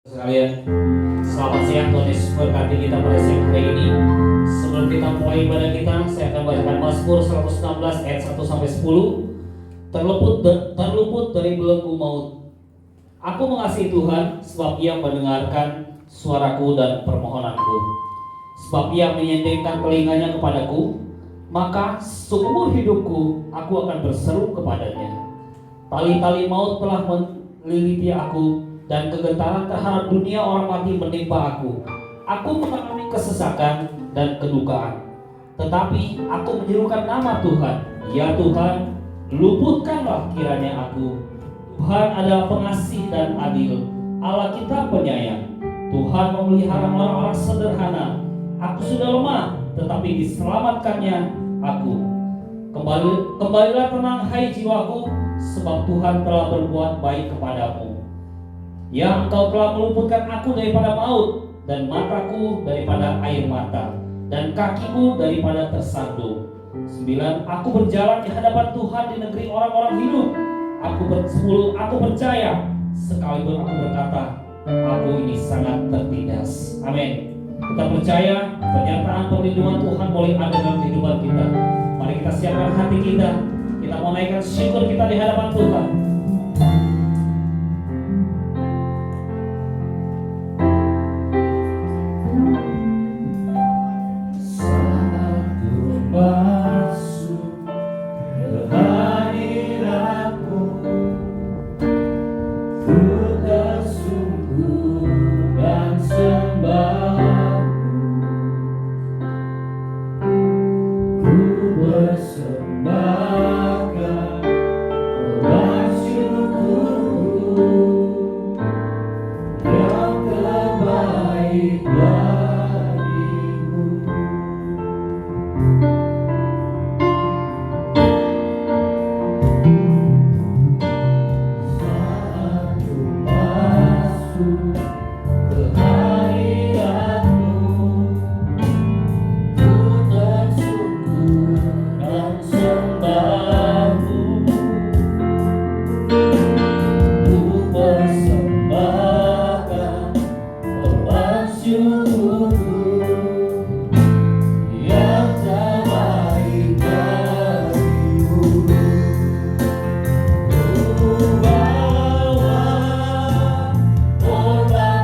Sekalian, selamat siang. Tuhan Yesus berkati kita pada siang hari ini. Sebelum kita mulai ibadah kita, saya akan bacakan Mazmur 116 ayat 1 sampai 10. Terluput dari belenggu maut. Aku mengasihi Tuhan, sebab Ia mendengarkan suaraku dan permohonanku. Sebab Ia menyendengkan telinganya kepadaku, maka seumur hidupku aku akan berseru kepadanya. Tali-tali maut telah meliliti aku, dan kegentaran terhadap dunia orang mati menimpa aku. Aku mengalami kesesakan dan kedukaan, tetapi aku menyerukan nama Tuhan. Ya Tuhan, luputkanlah kiranya aku. Tuhan adalah pengasih dan adil, Allah kita penyayang. Tuhan memelihara orang-orang sederhana. Aku sudah lemah, tetapi diselamatkannya aku. Kembalilah tenang hai jiwaku, sebab Tuhan telah berbuat baik kepadamu. Ya, Engkau telah meluputkan aku daripada maut, dan mataku daripada air mata, dan kakiku daripada tersandung. 9. Aku berjalan di hadapan Tuhan di negeri orang-orang hidup. 10. Aku percaya, sekalipun aku berkata, aku ini sangat tertindas. Amin. Kita percaya pernyataan perlindungan Tuhan boleh ada dalam kehidupan kita. Mari kita siapkan hati kita. Kita mau naikkan syukur kita di hadapan Tuhan. Bawa korban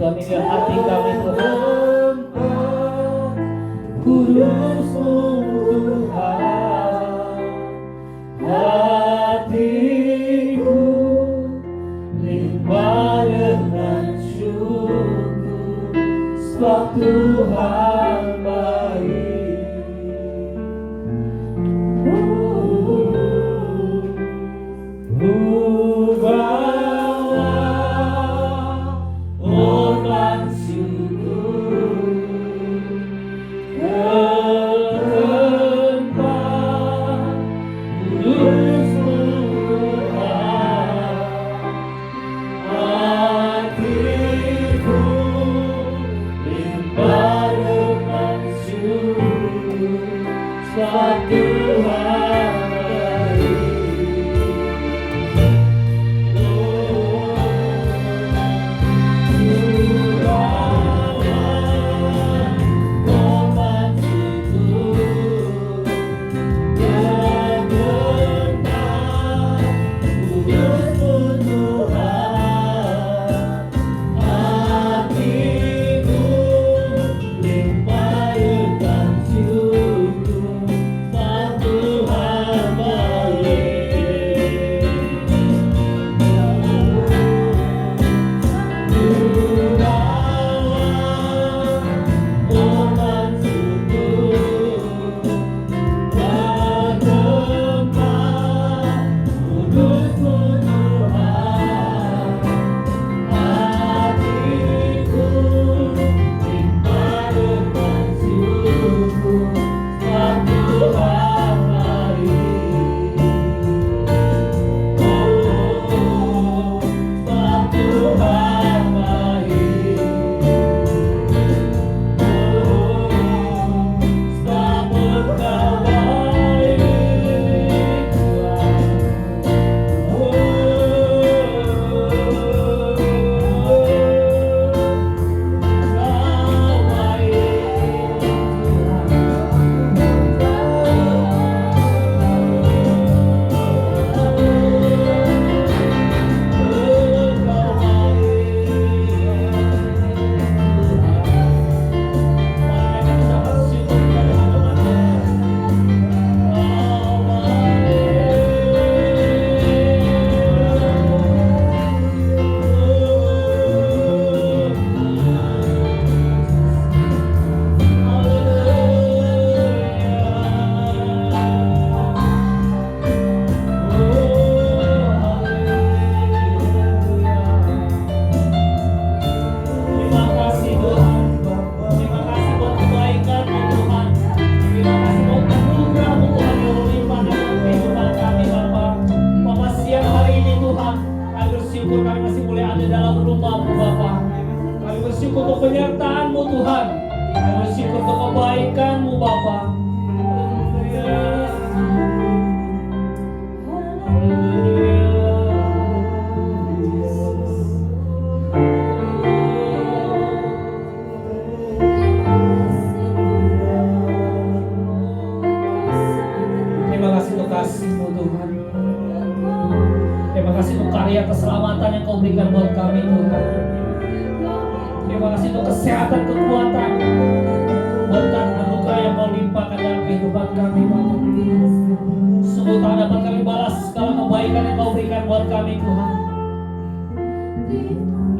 Tuhan, inilah hati kami Tuhan. Kudus-Mu Tuhan, hatiku limpah dengan syukur, sebab Tuhan baik.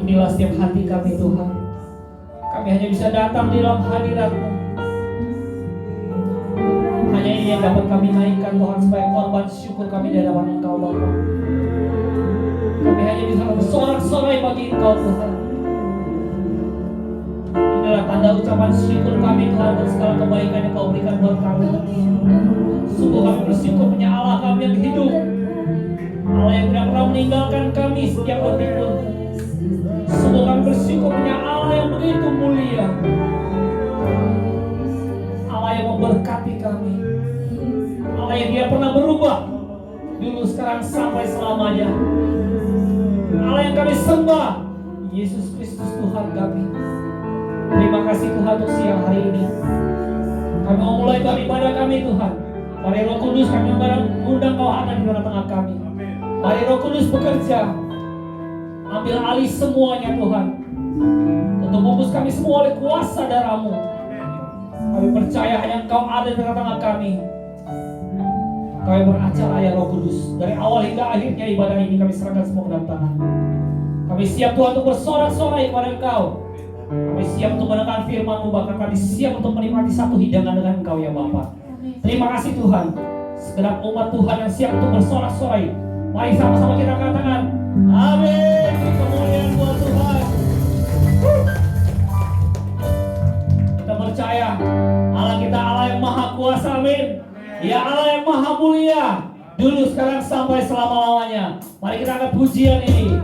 Inilah setiap hati kami Tuhan. Kami hanya bisa datang di dalam hadirat-Mu. Hanya ini yang dapat kami naikkan Tuhan, sebagai korban syukur kami di hadapan Engkau Bapa. Kami hanya bisa bersorak-sorai bagi Engkau Tuhan. Inilah tanda ucapan syukur kami Tuhan atas segala kebaikan yang Kau berikan buat kami. Sungguh kami bersyukur punya Allah kami yang hidup, Allah yang tidak pernah meninggalkan kami setiap detik pun. Sungguh kami bersyukur punya Allah yang begitu mulia, Allah yang memberkati kami, Allah yang tidak pernah berubah, dulu, sekarang, sampai selamanya. Allah yang kami sembah, Yesus Kristus Tuhan kami. Terima kasih Tuhan untuk siang hari ini. Kami mau mulai beribadah kami Tuhan. Mari Roh Kudus, kami mengundang Kau ada di tengah kami. Mari Roh Kudus bekerja, ambil alih semuanya Tuhan. untuk membus kami semua oleh kuasa darah-Mu. Kami percaya hanya Engkau ada di tengah-tengah kami. Kami beracara ya Roh Kudus. Dari awal hingga akhirnya ibadah ini kami serahkan semua ke dalam tangan. Kami siap Tuhan untuk bersorak-sorai kepada Engkau. Kami siap untuk mendengar firman-Mu, bahkan kami siap untuk menikmati satu hidangan dengan Engkau ya Bapa. Terima kasih Tuhan. Segenap umat Tuhan yang siap untuk bersorak-sorai, mari sama-sama kita katakan amin. Kemuliaan buat Tuhan. Kita percaya Allah kita Allah yang maha kuasa, amin. Ya Allah yang maha mulia, dulu sekarang sampai selama-lamanya. Mari kita angkat pujian ini.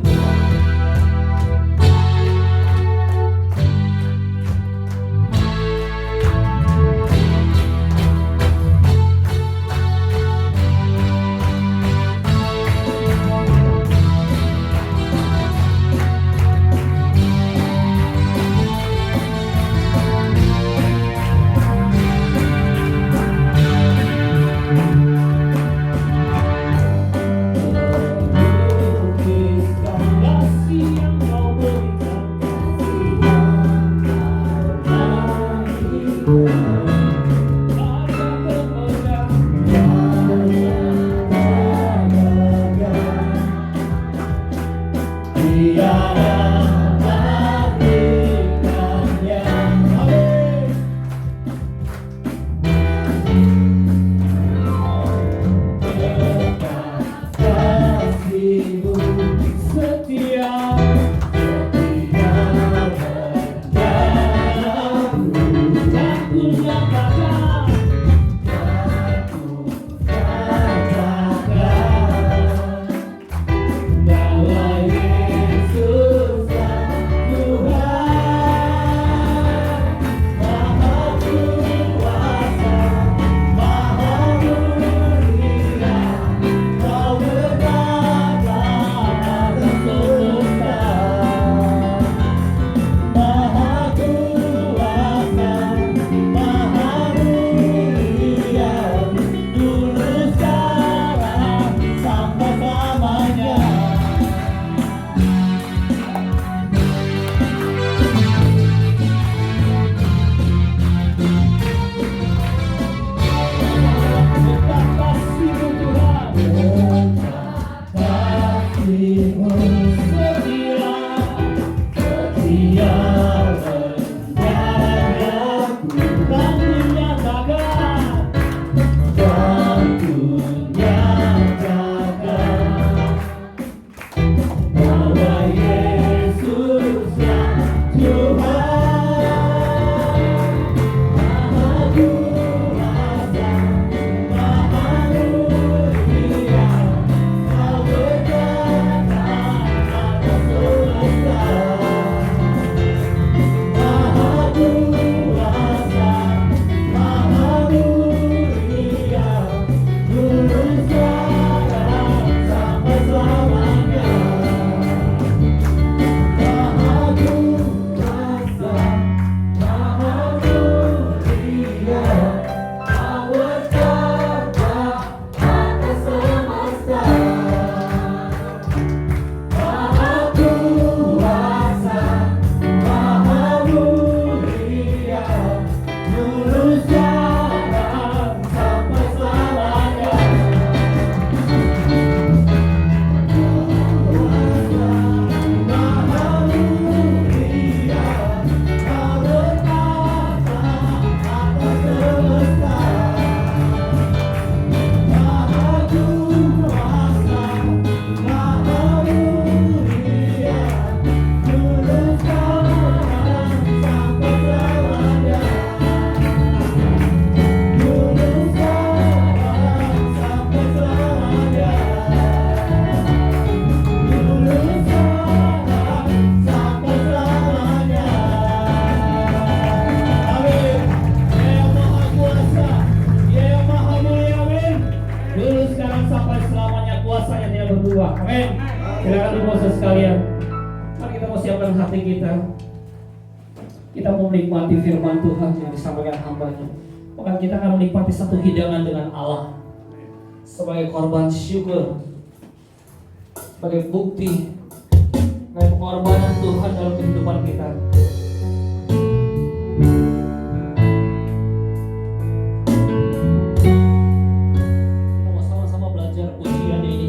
hati kita. Kita mau menikmati firman Tuhan yang disampaikan hamba-Nya. Maka kita akan menikmati satu hidangan dengan Allah sebagai korban syukur, sebagai bukti pengorbanan Tuhan dalam kehidupan kita. Kita mau sama-sama belajar pujian ini.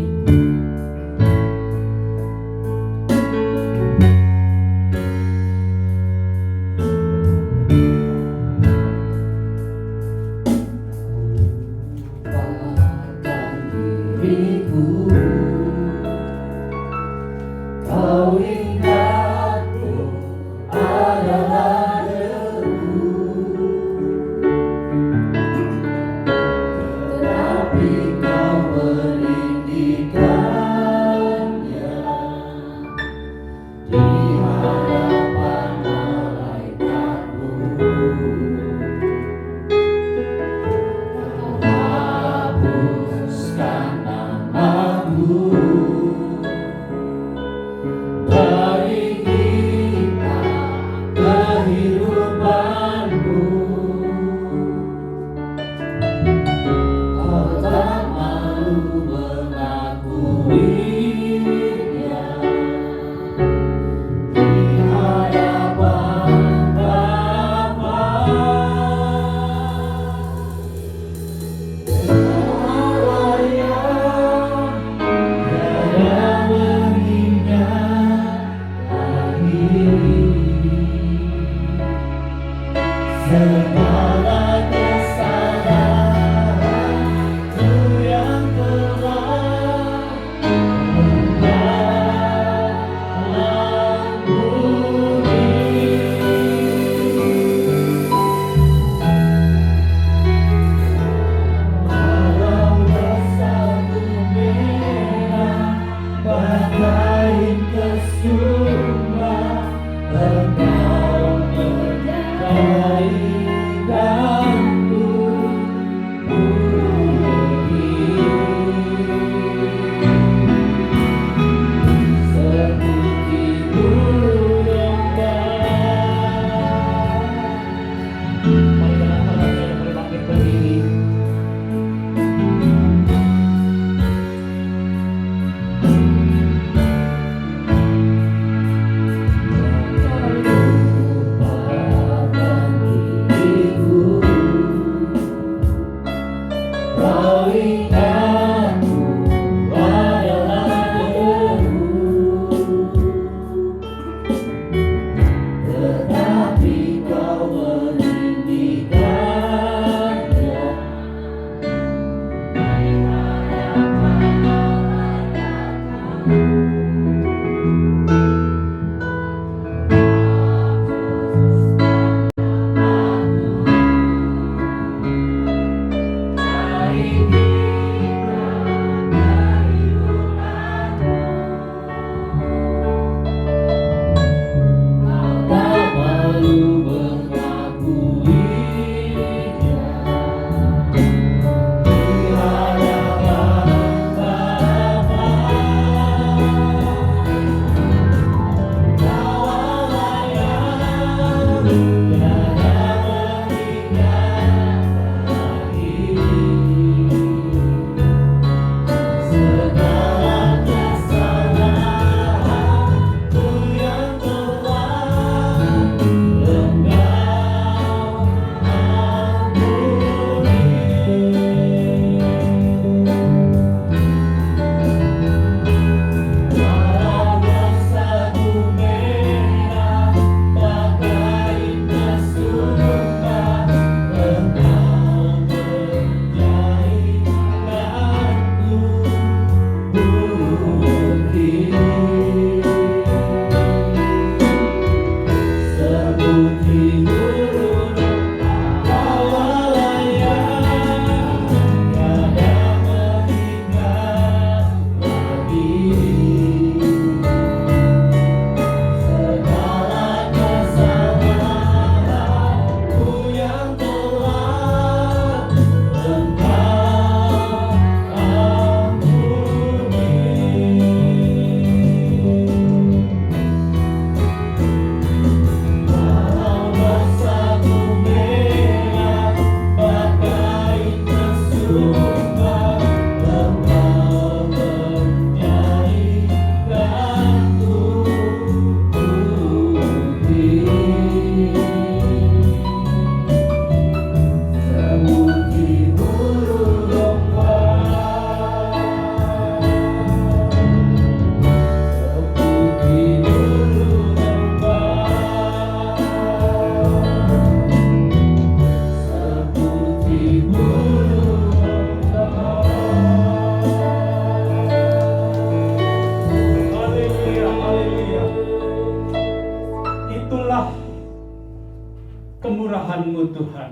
kemurahan-Mu Tuhan.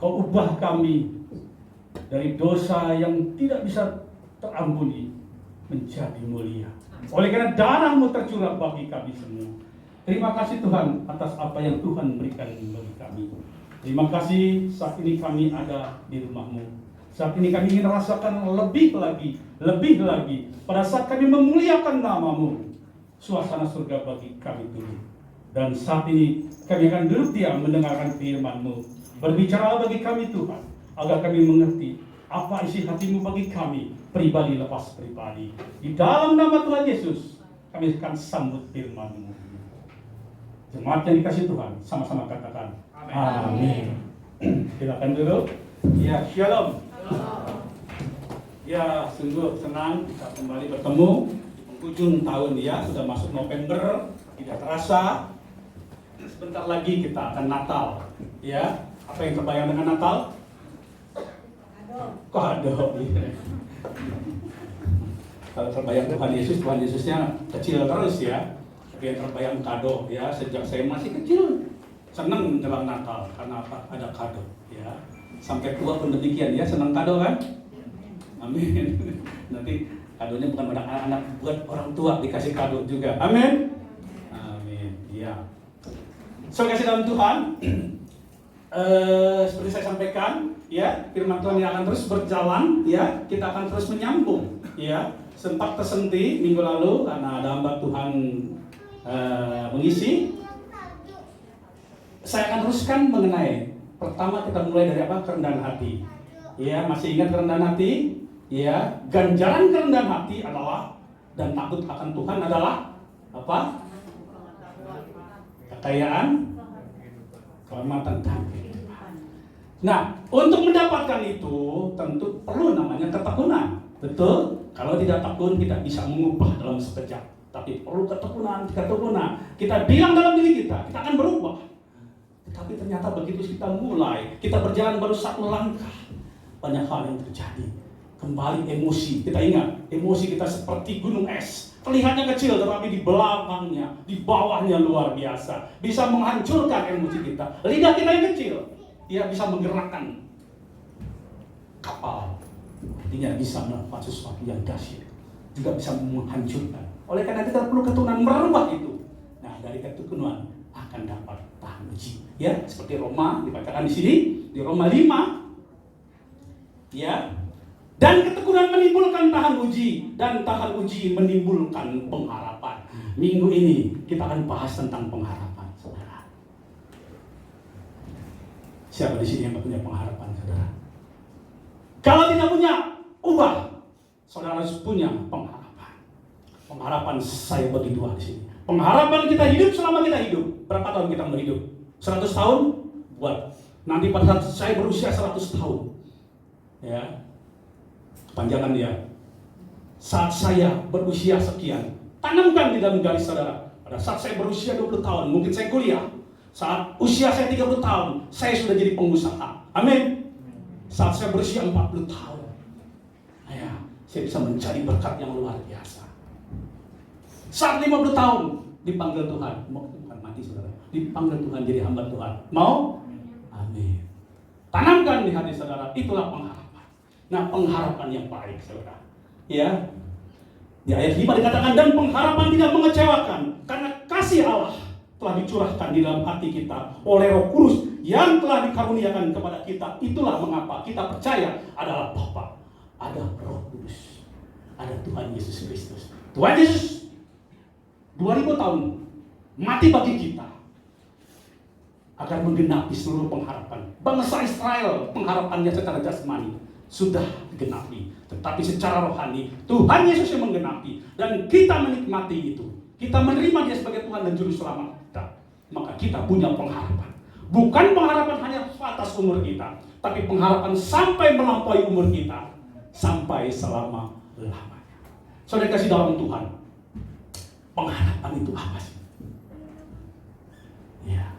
Kau ubah kami dari dosa yang tidak bisa terampuni menjadi mulia. Oleh karena darah-Mu tercurah bagi kami semua. Terima kasih Tuhan atas apa yang Tuhan berikan bagi kami. Terima kasih saat ini kami ada di rumah-Mu. Saat ini kami ingin rasakan lebih lagi. Pada saat kami memuliakan nama-Mu, suasana surga bagi kami dulu. Dan saat ini kami akan duduk diam mendengarkan firman-Mu. Berbicara bagi kami Tuhan, agar kami mengerti apa isi hati-Mu bagi kami, pribadi lepas pribadi. Di dalam nama Tuhan Yesus, kami akan sambut firman-Mu. Jemaat yang dikasih Tuhan, sama-sama katakan amin. Silakan duduk. Ya, shalom. Ya, sungguh senang kita kembali bertemu di penghujung tahun ya, sudah masuk November, tidak terasa. Sebentar lagi kita akan Natal. Ya, apa yang terbayang dengan Natal? Kado. Kalau terbayang Tuhan Yesusnya kecil terus ya. Tapi yang terbayang kado ya, sejak saya masih kecil senang menjelang Natal karena apa? Ada kado ya. Sampai tua pun demikian ya, senang kado kan? Amin. Nanti kadonya bukan buat anak-anak, buat orang tua dikasih kado juga. Amin. Amin. Ya. Saudara kasih dalam Tuhan, seperti saya sampaikan, ya firman Tuhan yang akan terus berjalan, ya kita akan terus menyambung, ya sempat tersentil minggu lalu karena ada hamba Tuhan mengisi. Saya akan teruskan mengenai pertama kita mulai dari apa? Kerendahan hati. Ya masih ingat kerendahan hati? Ya ganjaran kerendahan hati adalah dan takut akan Tuhan adalah apa? Kekayaan, keselamatan dan kehidupan. Nah, untuk mendapatkan itu tentu perlu namanya ketekunan. Betul? Kalau tidak tekun tidak bisa mengubah dalam sekejap. Tapi perlu ketekunan. Kita bilang dalam diri kita akan berubah. Tetapi ternyata begitu kita mulai, kita berjalan baru satu langkah, banyak hal yang terjadi. Kembali emosi. Kita ingat, emosi kita seperti gunung es. Terlihatnya kecil, tetapi di belakangnya, di bawahnya luar biasa. Bisa menghancurkan emosi kita. Lidah kita yang kecil, dia bisa menggerakkan kapal. Artinya bisa melakukan sesuatu yang dahsyat. Juga bisa menghancurkan. Oleh karena itu kita perlu ketekunan merubah itu. Nah, dari ketekunan akan dapat tahan uji. Ya, seperti Roma dibacakan di sini, di Roma 5. Ya. Dan ketekunan menimbulkan tahan uji, dan tahan uji menimbulkan pengharapan. Minggu ini kita akan bahas tentang pengharapan, saudara. Siapa di sini yang punya pengharapan, saudara? Kalau tidak punya, ubah. Saudara harus punya pengharapan. Pengharapan saya bagi dua di sini. Pengharapan kita hidup selama kita hidup. Berapa tahun kita mau hidup? 100 tahun? Buat. Nanti pada saat saya berusia 100 tahun. Ya. Panjangan dia. Saat saya berusia sekian, tanamkan di dalam garis saudara. Pada saat saya berusia 20 tahun, mungkin saya kuliah. Saat usia saya 30 tahun, saya sudah jadi pengusaha. Amin. Saat saya berusia 40 tahun, ya, saya bisa mencari berkat yang luar biasa. Saat 50 tahun, dipanggil Tuhan. Bukan mati saudara. Dipanggil Tuhan jadi hamba Tuhan. Mau? Amin. Tanamkan di hati saudara, itulah pengharapan. Nah, pengharapan yang baik, saudara. Ya, di ayat 5 dikatakan, dan pengharapan tidak mengecewakan, karena kasih Allah telah dicurahkan di dalam hati kita oleh Roh Kudus yang telah dikaruniakan kepada kita. Itulah mengapa kita percaya adalah Bapa, ada Roh Kudus, ada Tuhan Yesus Kristus. Tuhan Yesus 2000 tahun mati bagi kita agar menggenapi seluruh pengharapan. Bangsa Israel pengharapannya secara jasmani sudah digenapi, tetapi secara rohani Tuhan Yesus yang menggenapi, dan kita menikmati itu. Kita menerima Dia sebagai Tuhan dan Juru Selamat kita. Maka kita punya pengharapan. Bukan pengharapan hanya atas umur kita, tapi pengharapan sampai melampaui umur kita, sampai selama-lamanya. Saudara kasih dalam Tuhan, pengharapan itu apa sih? Ya,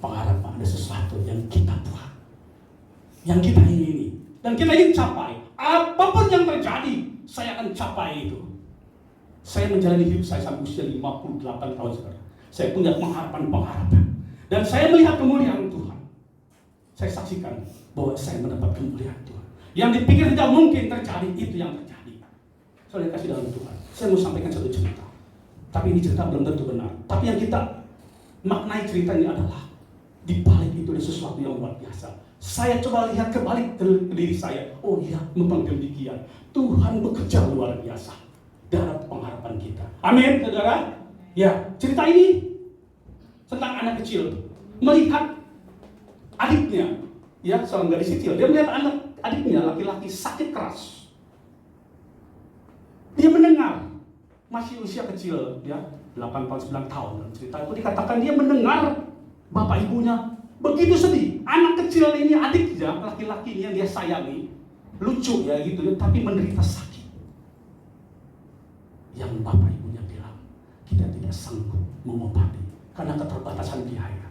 pengharapan ada sesuatu yang kita buat, yang kita ingini. Dan kita ingin capai, apapun yang terjadi, saya akan capai itu. Saya menjalani hidup saya sampai usia 58 tahun sekarang. Saya punya pengharapan. Dan saya melihat kemuliaan Tuhan. Saya saksikan bahwa saya mendapat kemuliaan Tuhan. Yang dipikir tidak mungkin terjadi, itu yang terjadi. Saudara kasih dalam Tuhan. Saya mau sampaikan satu cerita. Tapi ini cerita belum tentu benar. Tapi yang kita maknai cerita ini adalah di balik itu ada sesuatu yang luar biasa. Saya coba lihat kebalik ke diri saya. Oh iya, memang demikian. Tuhan bekerja luar biasa dalam pengharapan kita. Amin, saudara. Ya, cerita ini tentang anak kecil melihat adiknya, ya seorang gadis kecil. Dia melihat anak adiknya laki-laki sakit keras. Dia mendengar, masih usia kecil, ya 8 tahun 9 tahun. Dalam cerita itu dikatakan dia mendengar bapak ibunya begitu sedih. Anak kecil ini adiknya laki-laki yang dia sayangi, lucu ya gitu ya, tapi menderita sakit. Yang bapak ibunya bilang, kita tidak sanggup mengobati karena keterbatasan biaya.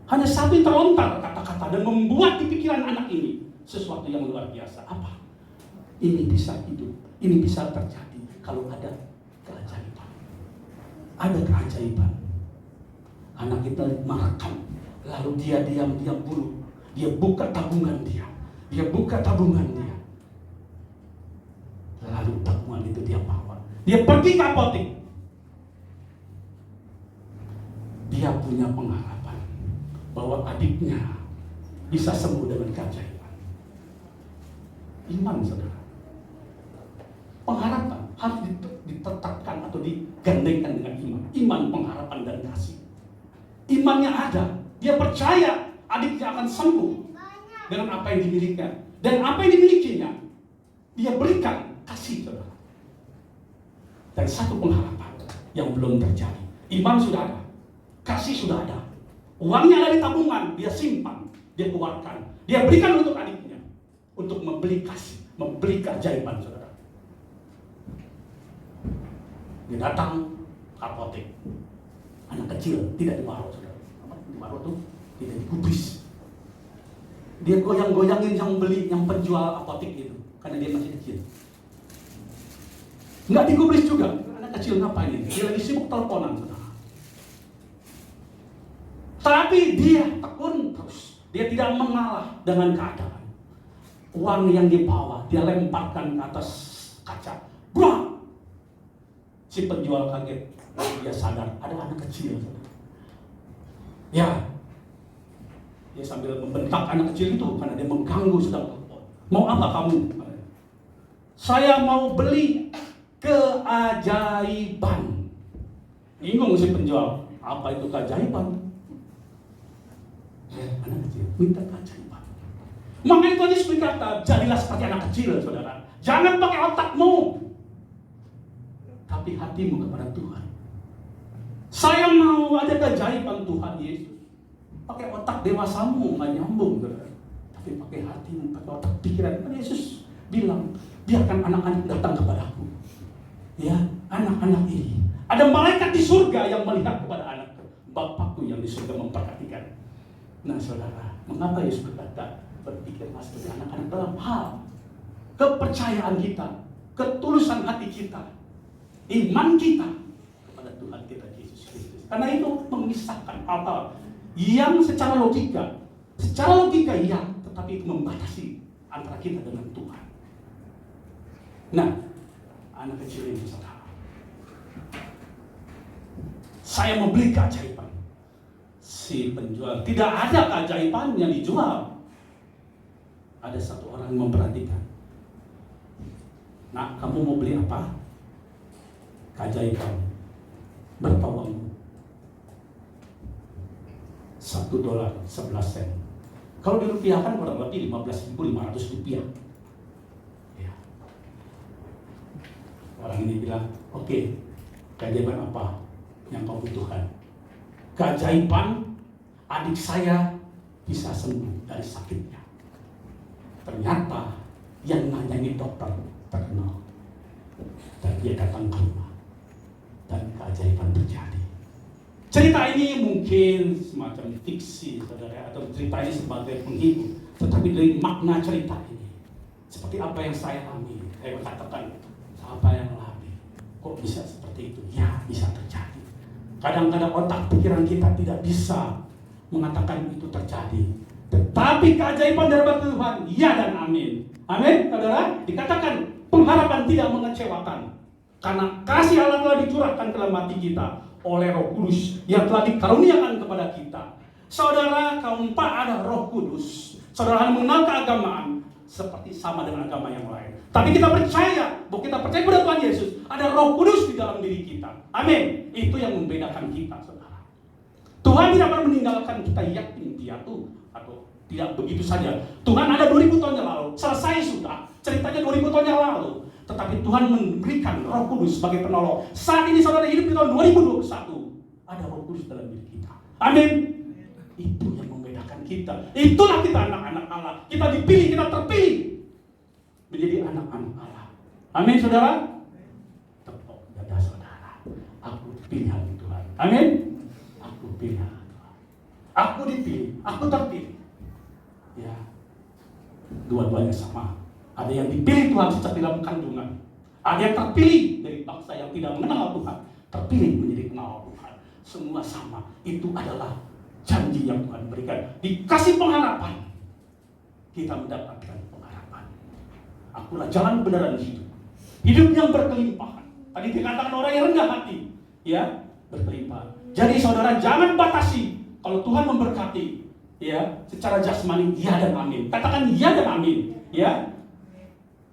Hanya satu yang terlontar kata-kata dan membuat di pikiran anak ini sesuatu yang luar biasa. Apa? Ini bisa hidup, ini bisa terjadi kalau ada keajaiban. Ada keajaiban. Anak kita makan, lalu dia diam-diam buruk. Dia buka tabungan dia. Dia buka tabungan dia. Lalu tabungan itu dia bawa. Dia pergi ke apotek. Dia punya pengharapan bahwa adiknya bisa sembuh dengan keajaiban. Iman, saudara. Pengharapan harus ditetapkan atau digandengkan dengan iman. Iman, pengharapan, dan kasih. Imannya ada. Dia percaya adiknya akan sembuh dengan apa yang dimilikinya. Dan apa yang dimilikinya, dia berikan kasih, saudara. Dan satu pengharapan yang belum terjadi. Iman sudah ada. Kasih sudah ada. Uangnya ada di tabungan. Dia simpan. Dia keluarkan. Dia berikan untuk adiknya. Untuk membeli kasih. Membeli keajaiban, saudara. Dia datang ke apotek. Anak kecil tidak dibawa, saudara. Apa dibawa tuh? Tidak digubris. Dia goyang-goyangin yang beli, yang penjual apotek itu. Karena dia masih kecil. Nggak digubris juga. Anak kecil ngapain ini? Dia lagi sibuk teleponan, saudara. Tapi dia tekun terus. Dia tidak mengalah dengan keadaan. Uang yang dibawa, dia lemparkan ke atas kaca. Buang! Si penjual kaget. Dia sadar, ada anak kecil, saudara. Ya. Dia sambil membentak anak kecil itu karena dia mengganggu sedang telepon. Mau apa kamu? Saya mau beli keajaiban. Bingung si penjual, apa itu keajaiban? Anak kecil minta keajaiban. Maka itu Yesus berkata, jadilah seperti anak kecil, saudara. Jangan pakai otakmu, tapi hatimu kepada Tuhan. Saya mau ada keajaiban Tuhan Yesus. Pakai otak dewasamu nggak nyambung, saudara. Tapi pakai hatimu, pakai otak pikiran. Yesus bilang, biarkan anak-anak datang kepadaku. Ya, anak-anak ini. Ada malaikat di surga yang melihat kepada anak. Bapakku yang di surga memperhatikan. Nah, saudara, mengapa Yesus berkata berpikir seperti anak-anak dalam hal kepercayaan kita, ketulusan hati kita, iman kita kepada Tuhan kita Yesus Kristus. Karena itu memisahkan hal-hal yang secara logika iya, tetapi itu membatasi antara kita dengan Tuhan. Nah, anak kecil ini, saudara, saya mau beli keajaiban. Si penjual, tidak ada keajaiban yang dijual. Ada satu orang yang memperhatikan. Nah, kamu mau beli apa? Keajaiban. Berapa uangmu? $1.11. Kalau dirupiahkan kurang lebih 15.500 rupiah. Ya. Orang ini bilang, oke, keajaiban apa yang kau butuhkan? Keajaiban adik saya bisa sembuh dari sakitnya. Ternyata yang nanyani dokter terkenal. Dan dia datang ke rumah. Dan keajaiban terjadi. Cerita ini mungkin semacam fiksi, saudara, atau cerita ini sebagai penghibur. Tetapi dari makna cerita ini, seperti apa yang saya alami, saya berkatakan, apa yang alami, kok bisa seperti itu? Ya, bisa terjadi. Kadang-kadang otak pikiran kita tidak bisa mengatakan itu terjadi. Tetapi keajaiban daripada Tuhan, ya dan amin. Amin, saudara. Dikatakan pengharapan tidak mengecewakan. Karena kasih Allah telah dicurahkan ke dalam hati kita oleh Roh Kudus yang telah dikaruniakan kepada kita. Saudara, keempat ada Roh Kudus. Saudara mengenal keagamaan seperti sama dengan agama yang lain. Tapi kita percaya, bahwa kita percaya pada Tuhan Yesus, ada Roh Kudus di dalam diri kita. Amin. Itu yang membedakan kita, saudara. Tuhan tidak pernah meninggalkan kita yakin dia tuh atau tidak begitu saja. Tuhan ada 2000 tahun yang lalu, selesai sudah. Ceritanya 2000 tahun yang lalu. Tetapi Tuhan memberikan Roh Kudus sebagai penolong. Saat ini saudara hidup di tahun 2021, ada Roh Kudus dalam diri kita. Amin. Itu yang membedakan kita. Itulah kita anak-anak Allah. Kita dipilih, kita terpilih menjadi anak-anak Allah. Amin, saudara. Tepuk dada saudara. Aku pilihan Tuhan. Amin. Aku pilihan Tuhan. Aku dipilih, aku terpilih. Ya, dua-duanya sama. Ada yang dipilih Tuhan sejak dalam kandungan. Ada yang terpilih dari bangsa yang tidak mengenal Tuhan, terpilih menjadi penawar Tuhan. Semua sama. Itu adalah janji yang Tuhan berikan. Dikasih pengharapan, kita mendapatkan pengharapan. Akulah jalan kebenaran hidup. Hidup yang berkelimpahan. Tadi dikatakan orang yang rendah hati, ya, berkelimpahan. Jadi saudara jangan batasi. Kalau Tuhan memberkati, ya, secara jasmani, ya dan amin. Katakan ya dan amin, ya.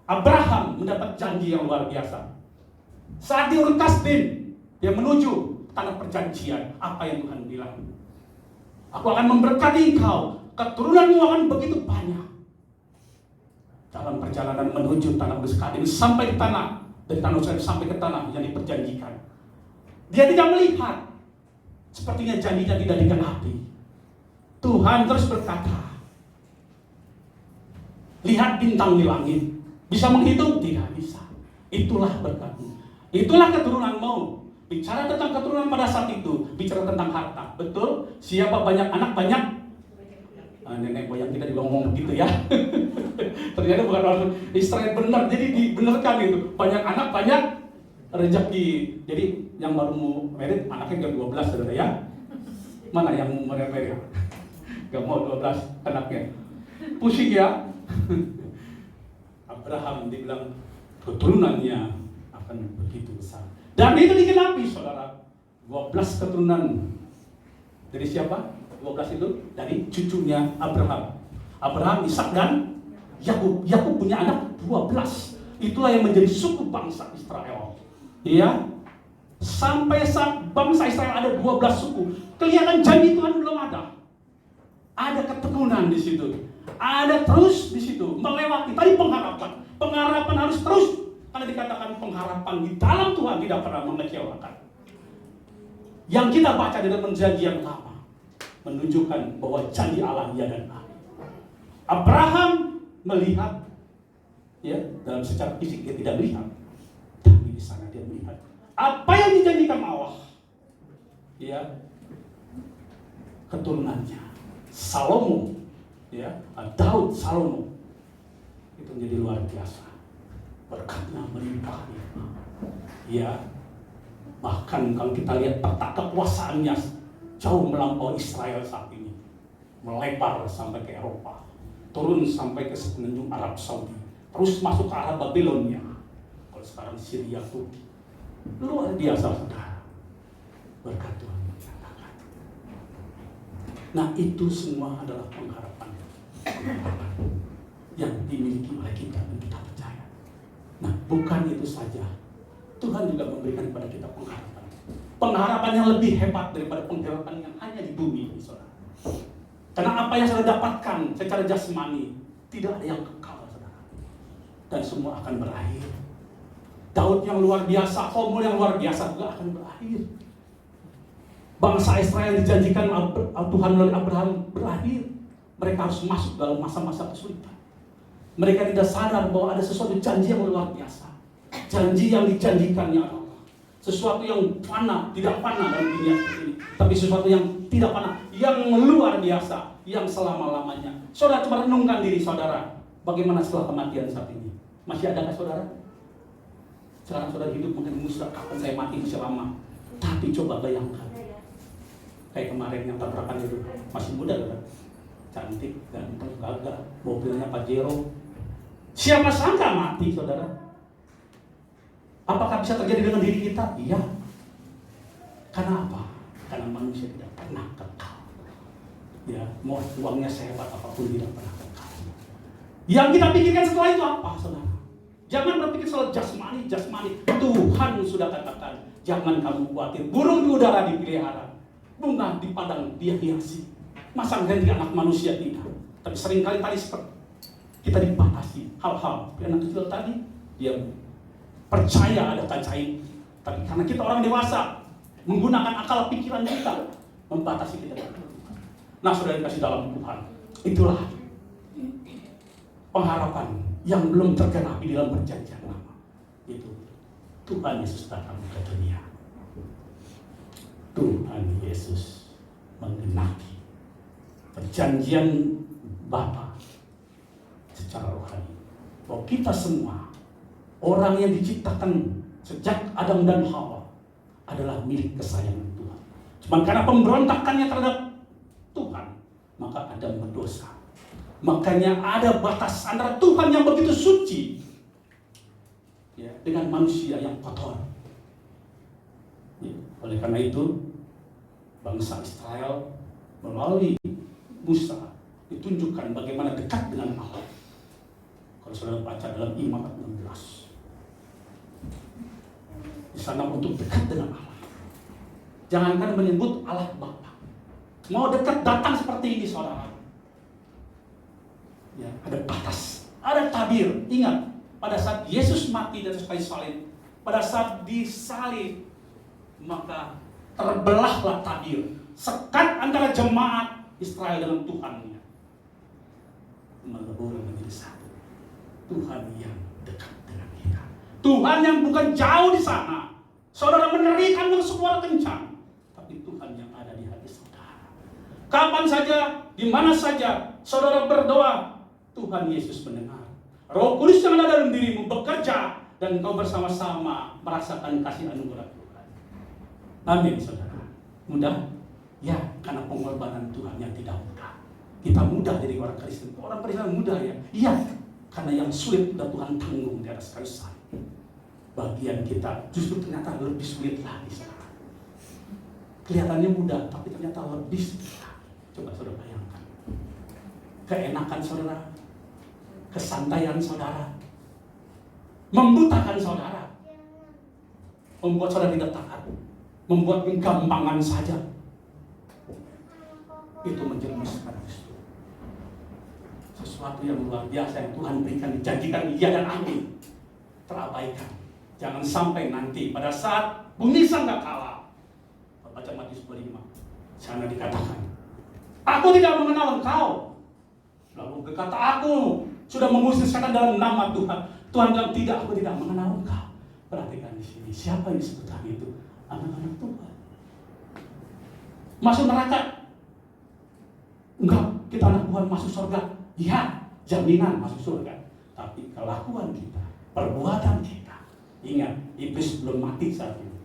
Abraham mendapat janji yang luar biasa. Saat di Ur Kasdim, dia menuju tanah perjanjian. Apa yang Tuhan bilang? Aku akan memberkati engkau, keturunanmu akan begitu banyak. Dalam perjalanan menuju tanah Ur Kasdim sampai ke tanah, dari tanah Ur sampai ke tanah yang diperjanjikan, dia tidak melihat. Sepertinya janjinya tidak digenapi. Tuhan terus berkata, lihat bintang di langit. Bisa menghitung? Tidak bisa. Itulah berkatmu. Itulah keturunanmu. Bicara tentang keturunan pada saat itu, bicara tentang harta. Betul? Siapa banyak anak banyak? Nenek moyang kita juga ngomong begitu ya. Ternyata bukan orang Israel benar. Jadi dibenarkan itu. Banyak anak banyak rezeki. Jadi yang baru mau merit anaknya ke 12 saudara ya. Mana yang mau merit? Gak mau 12 anaknya. Pusing ya. Abraham dibilang keturunannya akan begitu besar. Dan itu digenapi saudara. 12 keturunan. Dari siapa? 12 itu dari cucunya Abraham. Abraham, Ishak dan Yakub. Yakub punya anak 12. Itulah yang menjadi suku bangsa Israel. Iya. Sampai saat bangsa Israel ada 12 suku. Kelihatan janji Tuhan belum ada. Ada keturunan di situ. Ada terus di situ melewati tadi pengharapan. Pengharapan harus terus, karena dikatakan pengharapan di dalam Tuhan tidak pernah mengecewakan. Yang kita baca dalam perjanjian lama menunjukkan bahwa janji Allah ya dan amin. Abraham melihat, ya, dalam secara fisik dia tidak melihat, tapi di sana dia melihat apa yang dijanjikan Allah, ya, keturunannya Salomo. Ya, Daud, Salomo itu menjadi luar biasa, berkatnya melimpah. Ya, bahkan kalau kita lihat peta kekuasaannya jauh melampaui Israel saat ini, melebar sampai ke Eropa, turun sampai ke semenanjung Arab Saudi, terus masuk ke arah Babilonia. Kalau sekarang Syria, Turki, luar biasa saudara, berkat Tuhan menyatakan. Nah itu semua adalah pengharapan yang dimiliki oleh kita dan kita percaya. Nah bukan itu saja, Tuhan juga memberikan kepada kita pengharapan. Pengharapan yang lebih hebat daripada pengharapan yang hanya di bumi ini, saudara. Karena apa yang saudara dapatkan secara jasmani tidak ada yang kekal, saudara. Dan semua akan berakhir. Daud yang luar biasa, Samuel yang luar biasa juga akan berakhir. Bangsa Israel dijanjikan Tuhan melalui Abraham berakhir. Mereka harus masuk dalam masa-masa kesulitan. Mereka tidak sadar bahwa ada sesuatu janji yang luar biasa. Janji yang dijanjikannya Allah. Sesuatu yang fana, tidak fana dalam dunia ini. Tapi sesuatu yang tidak fana, yang luar biasa, yang selama-lamanya. Saudara coba renungkan diri saudara. Bagaimana setelah kematian saat ini? Masih adakah saudara? Sekarang saudara hidup mungkin sudah kapan saya mati masih lama. Tapi coba bayangkan. Kayak kemarin yang tabrakan itu, masih muda kan? Cantik, ganteng, gagah, mobilnya Pajero. Siapa sangka mati, saudara? Apakah bisa terjadi dengan diri kita? Iya. Karena apa? Karena manusia tidak pernah kekal. Ya, mau uangnya sehebat apapun tidak pernah kekal. Yang kita pikirkan setelah itu apa, saudara? Jangan berpikir soal jasmani. Tuhan sudah katakan, jangan kamu khawatir. Burung di udara dipelihara, bunga di padang dia hiasi. Masa ganti anak manusia tidak? Tapi seringkali tadi seperti kita dibatasi hal-hal. Anak kecil tadi dia percaya ada ajaib, tapi karena kita orang dewasa menggunakan akal pikiran kita membatasi kita. Nah, saudara dikasih dalam Tuhan, itulah pengharapan yang belum tergenapi dalam perjanjian lama. Itu Tuhan Yesus datang ke dunia. Tuhan Yesus menggenapi perjanjian Bapa secara rohani. Bahwa kita semua orang yang diciptakan sejak Adam dan Hawa adalah milik kesayangan Tuhan. Cuma karena pemberontakannya terhadap Tuhan, maka Adam berdosa. Makanya ada batas antara Tuhan yang begitu suci, ya, dengan manusia yang kotor. Ya, oleh karena itu, bangsa Israel melalui Musa ditunjukkan bagaimana dekat dengan Allah. Kalau saudara baca dalam Imamat 16, di sana untuk dekat dengan Allah. Jangankan menyebut Allah Bapa. Mau dekat datang seperti ini, saudara. Ya, ada batas, ada tabir. Ingat, pada saat Yesus mati di atas kayu salib, pada saat disalib, maka terbelahlah tabir, sekat antara jemaat Israel dengan Tuhannya. Melebur menjadi satu. Tuhan yang dekat dengan kita. Tuhan yang bukan jauh di sana. Saudara menerikan dengan suara kencang, tapi Tuhan yang ada di hati saudara. Kapan saja, di mana saja saudara berdoa, Tuhan Yesus mendengar. Roh Kudus yang ada dalam dirimu bekerja dan kau bersama-sama merasakan kasih anugerah Tuhan. Amin, saudara. Mudah? Ya, karena pengorbanan Tuhan yang tidak mudah. Kita mudah jadi orang Kristen. Orang Kristen mudah ya? Iya, karena yang sulit sudah Tuhan tanggung di atas kayu salib. Bagian kita justru ternyata lebih sulit lagi, saudara. Kelihatannya mudah, tapi ternyata lebih sulit. Coba saudara bayangkan. Keenakan saudara, kesantaian saudara, membutakan saudara, membuat saudara tidak taat, membuat gampangan saja. Itu menjerumuskan justru sesuatu yang luar biasa yang Tuhan berikan, dijanjikan iya dan amin, terabaikan. Jangan sampai nanti pada saat bumi sangkakala, baca Matius 25, sana dikatakan, aku tidak mengenal engkau. Lalu berkata, aku sudah mengusir setan dalam nama Tuhan. Tuhan bilang, tidak, aku tidak mengenal engkau. Perhatikan di sini, siapa yang disebutkan itu? Anak-anak Tuhan. Masuk neraka? Enggak, kita anak Tuhan masuk surga. Ya, jaminan masuk surga. Tapi kelakuan kita, perbuatan kita, ingat, iblis belum mati saat ini.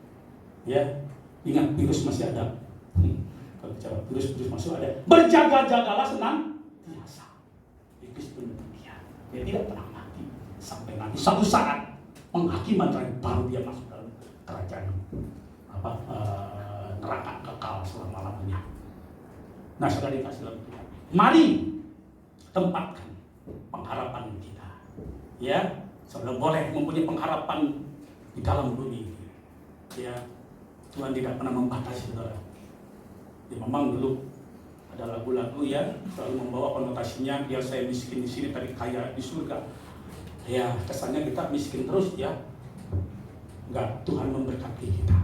Ya, ingat virus masih ada. Kalau bicara virus masih ada. Berjaga-jagalah senang biasa. Iblis belum demikian. Dia tidak pernah mati sampai nanti satu saat penghakiman terakhir baru dia masuk dalam kerajaan neraka kekal selama-lamanya. Nah, saudara dikasih dalam Tuhan. Mari tempatkan pengharapan kita. Ya, saudara boleh mempunyai pengharapan di dalam bumi ini. Ya, Tuhan tidak pernah membatasi saudara. Ya, memang dulu ada lagu-lagu ya selalu membawa konotasinya biar saya miskin di sini tapi kaya di surga. Ya, kesannya kita miskin terus ya. Enggak, Tuhan memberkati kita.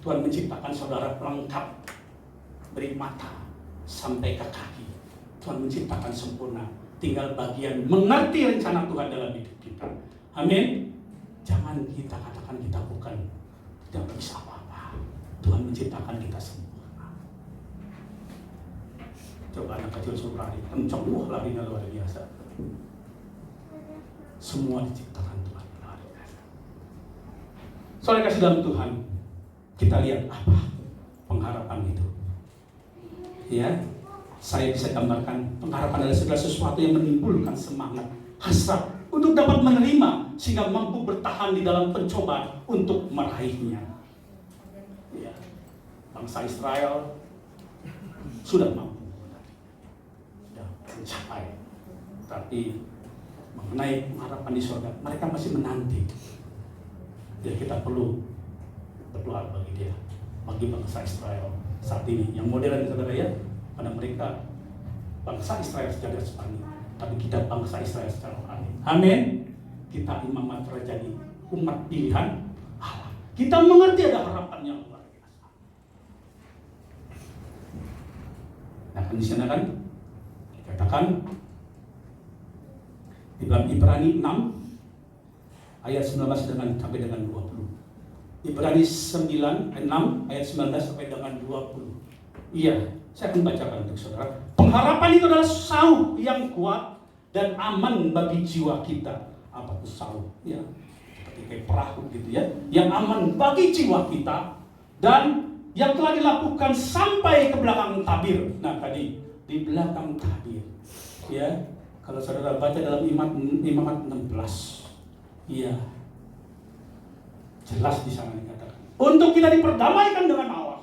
Tuhan menciptakan saudara lengkap, beri mata sampai ke kaki. Tuhan menciptakan sempurna. Tinggal bagian mengerti rencana Tuhan dalam hidup kita. Amin. Jangan kita katakan kita bukan tidak bisa apa-apa. Tuhan menciptakan kita sempurna. Coba anak kecil suruh lari, kencang, larinya luar biasa. Semua diciptakan Tuhan luar biasa. Soalnya kasih dalam Tuhan, kita lihat apa pengharapan itu. Ya, saya bisa gambarkan pengharapan adalah segala sesuatu yang menimbulkan semangat, hasrat untuk dapat menerima sehingga mampu bertahan di dalam pencobaan untuk meraihnya. Ya, bangsa Israel sudah mampu, sudah mencapai, tapi mengenai harapan di surga, mereka masih menanti. Ya, kita perlu berdoa bagi dia, bagi bangsa Israel saat ini yang modern, saudara ya. Pada mereka bangsa Israel secara jasmani, tapi kita bangsa Israel secara rohani. Amin. Kita imamat terjadi umat pilihan Allah. Kita mengerti ada harapan yang luar biasa. Nah, di sana kan dikatakan di dalam Ibrani 6 ayat 19 sampai dengan 20. Ibrani 6 ayat 19 sampai dengan 20. Iya, saya akan bacakan untuk saudara. Pengharapan itu adalah sauh yang kuat dan aman bagi jiwa kita. Apa itu sauh? Ya, seperti kayak perahu gitu ya. Yang aman bagi jiwa kita dan yang telah dilakukan sampai ke belakang tabir. Nah, tadi di belakang tabir. Ya, kalau saudara baca dalam Imamat 16. Iya. Jelas di sana dikatakan. Untuk kita diperdamaikan dengan Allah.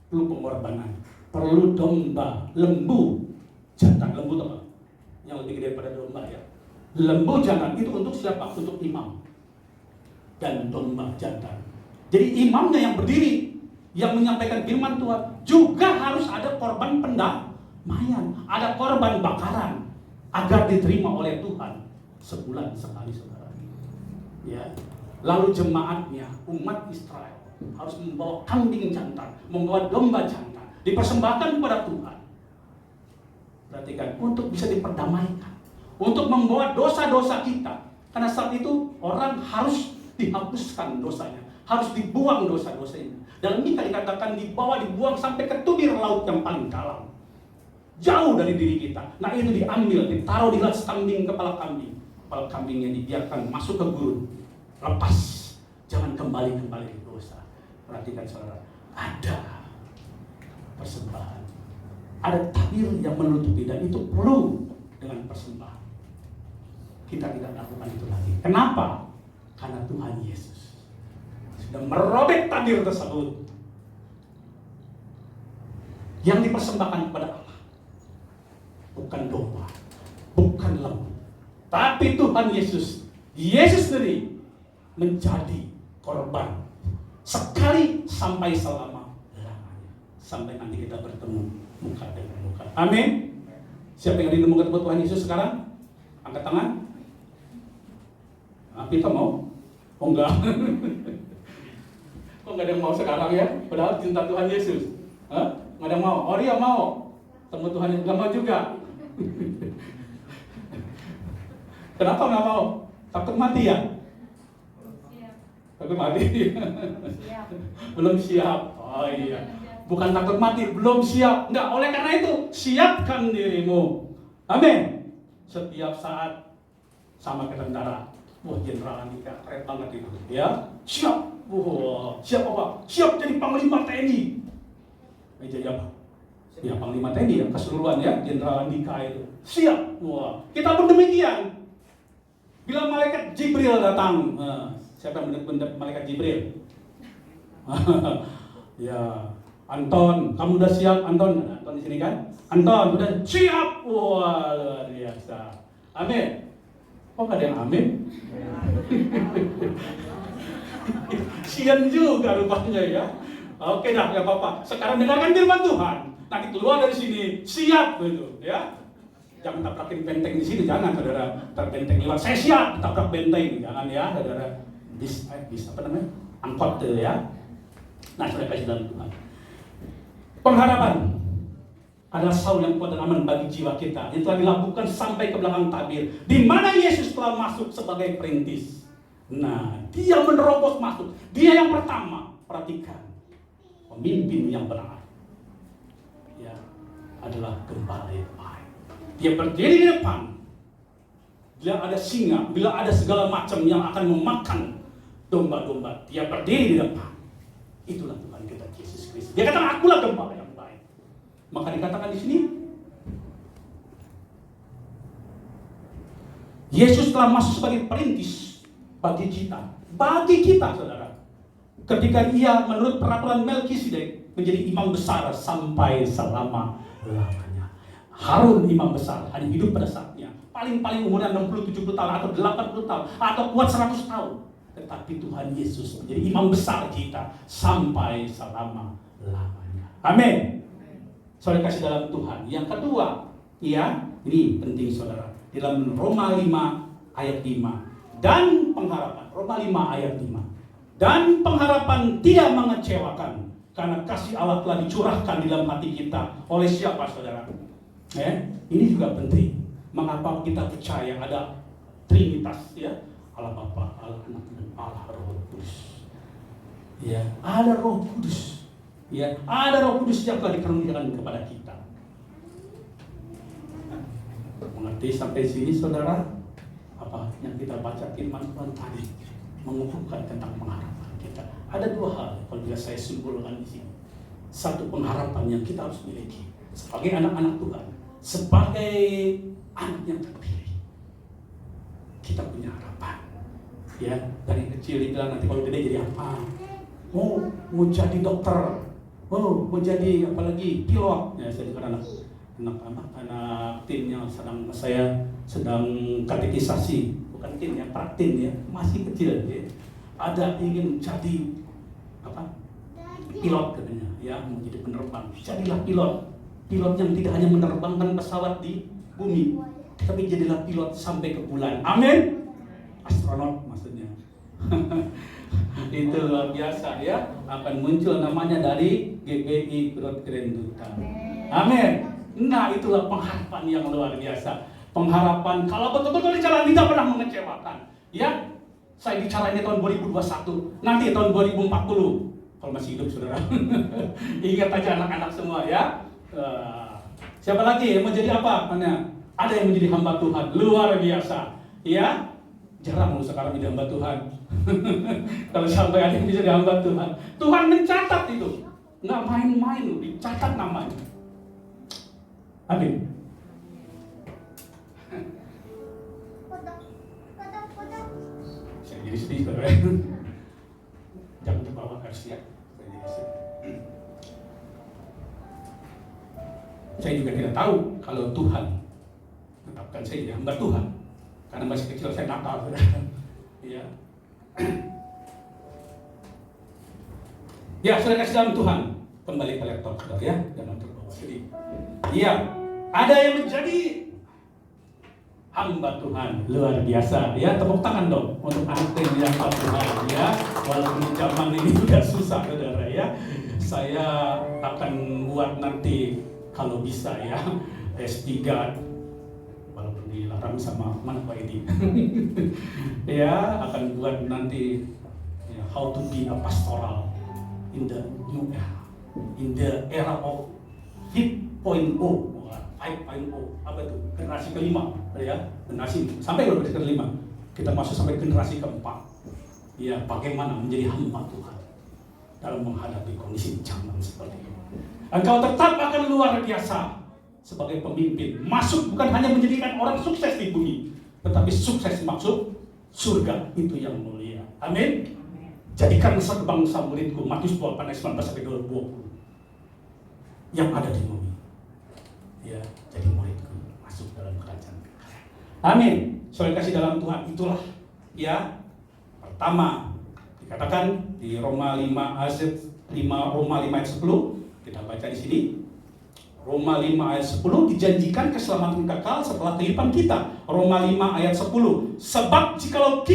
Perlu pengorbanan, perlu domba, lembu, jantan, lembu apa? Yang lebih gede daripada domba ya. Lembu jantan itu untuk siapa? Untuk imam. Dan domba jantan. Jadi imamnya yang berdiri, yang menyampaikan firman Tuhan, juga harus ada korban pendamaian, ada korban bakaran agar diterima oleh Tuhan sebulan sekali, saudara. Ya. Lalu jemaatnya, umat Israel harus membawa kambing jantan, membawa domba jantan, dipersembahkan kepada Tuhan. Perhatikan, untuk bisa diperdamaikan, untuk membawa dosa-dosa kita. Karena saat itu orang harus dihapuskan dosanya, harus dibuang dosa-dosanya. Dalam Mika dikatakan dibuang sampai ke tubir laut yang paling dalam, jauh dari diri kita. Nah, itu diambil, ditaruh di las kambing, kepala kambing. Kepala kambingnya dibiarkan masuk ke gurun, lepas, jangan kembali ke dosa. Perhatikan saudara, ada persembahan, ada tabir yang menutupi, dan itu perlu dengan persembahan. Kita tidak lakukan itu lagi. Kenapa? Karena Tuhan Yesus sudah merobek tabir tersebut yang dipersembahkan kepada Allah. Bukan domba, bukan lembu, tapi Tuhan Yesus sendiri menjadi korban sekali sampai selama-lamanya, sampai nanti kita bertemu muka dengan muka. Amin. Siapa yang rindu ketemu Tuhan Yesus sekarang? Angkat tangan. Kita mau? Oh enggak. Kok enggak ada yang mau sekarang ya? Padahal cinta Tuhan Yesus. Enggak ada yang mau. Oh dia mau. Temu Tuhan Yesus enggak mau juga. Kenapa enggak mau? Takut mati ya? Takut mati? Belum siap. Oh iya. Bukan takut mati, belum siap. Enggak, oleh karena itu siapkan dirimu. Amin. Setiap saat sama ke tentara. Wah, Jenderal Andika keren banget itu. Ya, siap. Wah, siap apa? Siap jadi Panglima TNI. Jadi apa? Ya, Panglima TNI yang keseluruhan ya, Jenderal Andika itu. Siap. Wah, kita pun demikian. Bila malaikat Jibril datang, siapa yang mendapat malaikat Jibril? Ya, Anton, kamu udah siap, Anton? Anton di sini kan? Anton udah siap. Wah, luar biasa. Amin. Kok gak ada yang amin? Sian juga rupanya ya. Oke dah, gak apa-apa. Sekarang dengarkan firman Tuhan. Nanti keluar dari sini siap gitu, ya. Jangan tabrakin benteng di sini, jangan saudara. Terbenteng lewat, saya siap tabrak benteng, jangan ya saudara. Bis apa namanya? Angkot tuh ya. Nah, saya kasih dalam Tuhan. Pengharapan adalah sauh yang kuat dan aman bagi jiwa kita yang telah dilakukan sampai ke belakang tabir, di mana Yesus telah masuk sebagai perintis. Nah, dia menerobos masuk. Dia yang pertama. Perhatikan, pemimpin yang benar ya adalah gembala yang baik. Dia berdiri di depan. Bila ada singa, bila ada segala macam yang akan memakan domba-domba, dia berdiri di depan. Itulah Tuhan kita Yesus Kristus. Dia katakan, akulah gembala yang baik. Maka dikatakan di sini, Yesus telah masuk sebagai perintis bagi kita, saudara. Ketika ia menurut peraturan Melkisedek menjadi imam besar sampai selama-lamanya. Harun imam besar hanya hidup pada saatnya. Paling-paling umurnya 60-70 tahun atau 80 tahun atau kuat 100 tahun. Tetapi Tuhan Yesus menjadi imam besar kita sampai selama-lamanya. Amin. Saudara kasih dalam Tuhan. Yang kedua, ya, ini penting saudara. Dalam Roma 5 ayat 5 dan pengharapan. Roma 5 ayat 5. Dan pengharapan tidak mengecewakan karena kasih Allah telah dicurahkan di dalam hati kita oleh siapa saudara? Ini juga penting. Mengapa kita percaya ada Trinitas, ya? Allah Bapa, Allah Anak, dan Allah Roh Kudus. Ya, ada Roh Kudus. Ya, ada Roh Kudus yang telah dikaruniakan kepada kita. Mengerti sampai sini saudara? Apa yang kita baca firman Tuhan tadi mengukuhkan tentang pengharapan kita. Ada dua hal kalau bisa saya simpulkan di sini. Satu, pengharapan yang kita harus miliki sebagai anak-anak Tuhan, sebagai anak yang terpilih. Kita punya harapan. Ya, dari kecil dibilang nanti kalau gede jadi apa? Mau jadi dokter. Mau jadi apalagi pilot. Ya, saya juga anak tim yang saya sedang katekisasi, bukan tim ya, praktin ya, masih kecil ya. Ada ingin jadi pilot katanya, ya, mau jadi penerbang. Jadilah pilot yang tidak hanya menerbangkan pesawat di bumi, tapi jadilah pilot sampai ke bulan. Amin. Astronot maksudnya. Itu luar biasa ya, akan muncul namanya dari GPI Grand Duta. Amin. Nah, itulah pengharapan yang luar biasa. Pengharapan kalau betul-betul jalan tidak pernah mengecewakan. Ya, saya bicara ini tahun 2021, nanti tahun 2040 kalau masih hidup saudara. Ingat aja anak-anak semua ya. Siapa lagi yang menjadi apa? Ada yang menjadi hamba Tuhan, luar biasa. Ya, jarang sekarang jadi hamba Tuhan. Kalau sampai ada yang bisa jadi hamba Tuhan, Tuhan mencatat itu, nggak main-main, dicatat namanya. Amin. Saya jadi sedih saudara. Jangan terbawa arus ya. Saya juga tidak tahu kalau Tuhan tetapkan saya jadi hamba Tuhan, karena masih kecil saya nakal, saudara. Ya. Ya, saudara kasih dalam Tuhan, kembali ke laptop saudara ya, jangan terbawa sedih. Iya, ada yang menjadi hamba Tuhan, luar biasa ya. Tepuk tangan dong untuk anak yang hamba Tuhan ya. Walaupun zaman ini sudah susah saudara ya. Saya akan buat nanti kalau bisa ya S3, walaupun dilarang sama mana Pak Edi. Ya, akan buat nanti ya, how to be a pastoral in the new era, in the era of 5.0, apa itu? Generasi kelima, ya, generasi sampai generasi kelima. Kita masuk sampai generasi keempat. Ya, bagaimana menjadi hamba Tuhan dalam menghadapi kondisi zaman seperti ini. Engkau tetap akan luar biasa sebagai pemimpin. Masuk bukan hanya menjadikan orang sukses di bumi, tetapi sukses masuk surga, itu yang mulia. Amin. Jadikan sebangsa muridku, Matius 8:19-20, yang ada di bumi. Ya, jadi muridku masuk dalam kerajaan. Amin. Saudara kasih dalam Tuhan, itulah ya. Pertama dikatakan di Roma 5 ayat 10, kita baca di sini. Roma 5 ayat 10, dijanjikan keselamatan kekal setelah kehidupan kita. Roma 5 ayat 10, sebab jikalau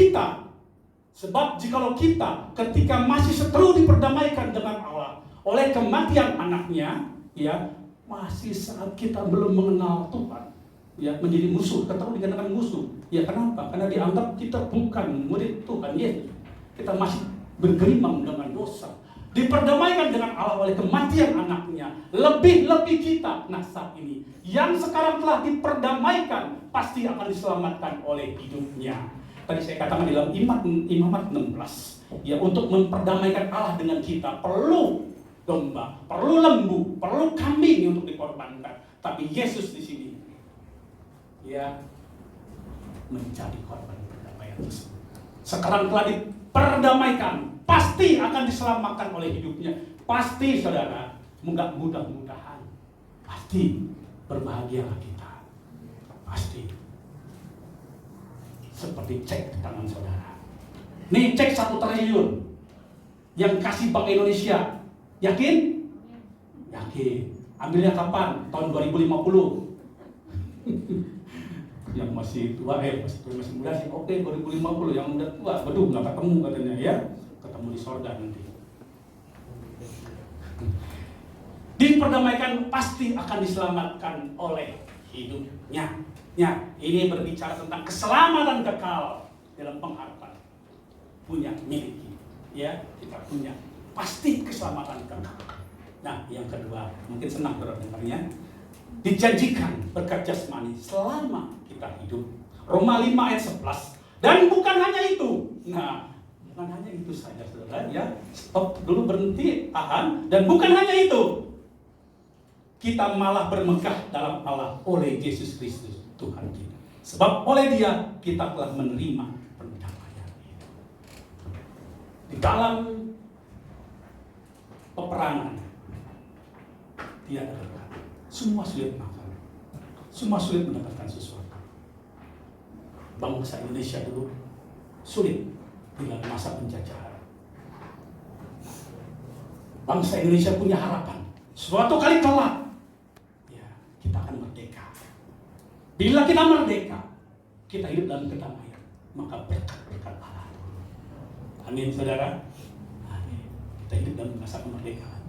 kita ketika masih seteru diperdamaikan dengan Allah oleh kematian anaknya, ya, masih saat kita belum mengenal Tuhan, ya, menjadi musuh, ketahui dikatakan musuh. Ya, kenapa? Karena dianggap kita bukan murid Tuhan Yesus. Kita masih bergelimang dengan dosa. Diperdamaikan dengan Allah oleh kematian anaknya. Lebih-lebih kita, nah saat ini, yang sekarang telah diperdamaikan, pasti akan diselamatkan oleh hidupnya. Tadi saya katakan di dalam Imamat 16, ya, untuk memperdamaikan Allah dengan kita perlu domba, perlu lembu, perlu kambing untuk dikorbankan. Tapi Yesus di sini, dia menjadi korban perdamaian tersebut. Sekarang telah diperdamaikan, pasti akan diselamatkan oleh hidupnya. Pasti saudara, mudah-mudahan, pasti berbahagialah kita. Pasti. Seperti cek di tangan saudara. Nih cek 1 triliun yang kasih Bank Indonesia. Yakin? Yakin. Ambilnya kapan? Tahun 2050. Yang masih tua, masih muda sih, oke 2050. Yang udah tua, waduh nggak ketemu katanya ya. Ketemu di sorga nanti. Diperdamaikan, pasti akan diselamatkan oleh hidupnya. Ya, ini berbicara tentang keselamatan kekal dalam pengharapan. Punya miliki, ya kita punya pasti keselamatan kekal. Nah, yang kedua, mungkin senang dengarnya, dijanjikan berkat jasmani selama kita hidup. Roma 5 ayat 11. Dan bukan hanya itu. Nah, bukan hanya itu saja saudara ya. Stop dulu, berhenti, tahan. Dan bukan hanya itu. Kita malah bermegah dalam Allah oleh Yesus Kristus Tuhan kita. Sebab oleh Dia kita telah menerima pendamaian itu. Di dalam peperangan tiada berkat. Semua sulit makan. Semua sulit mendapatkan sesuatu. Bangsa Indonesia dulu sulit dalam masa penjajahan. Bangsa Indonesia punya harapan. Suatu kali kelak kita akan merdeka. Bila kita merdeka, kita hidup dalam kedamaian, maka berkat-berkat Allah. Amin saudara. Amin. Kita hidup dalam masa kemerdekaan.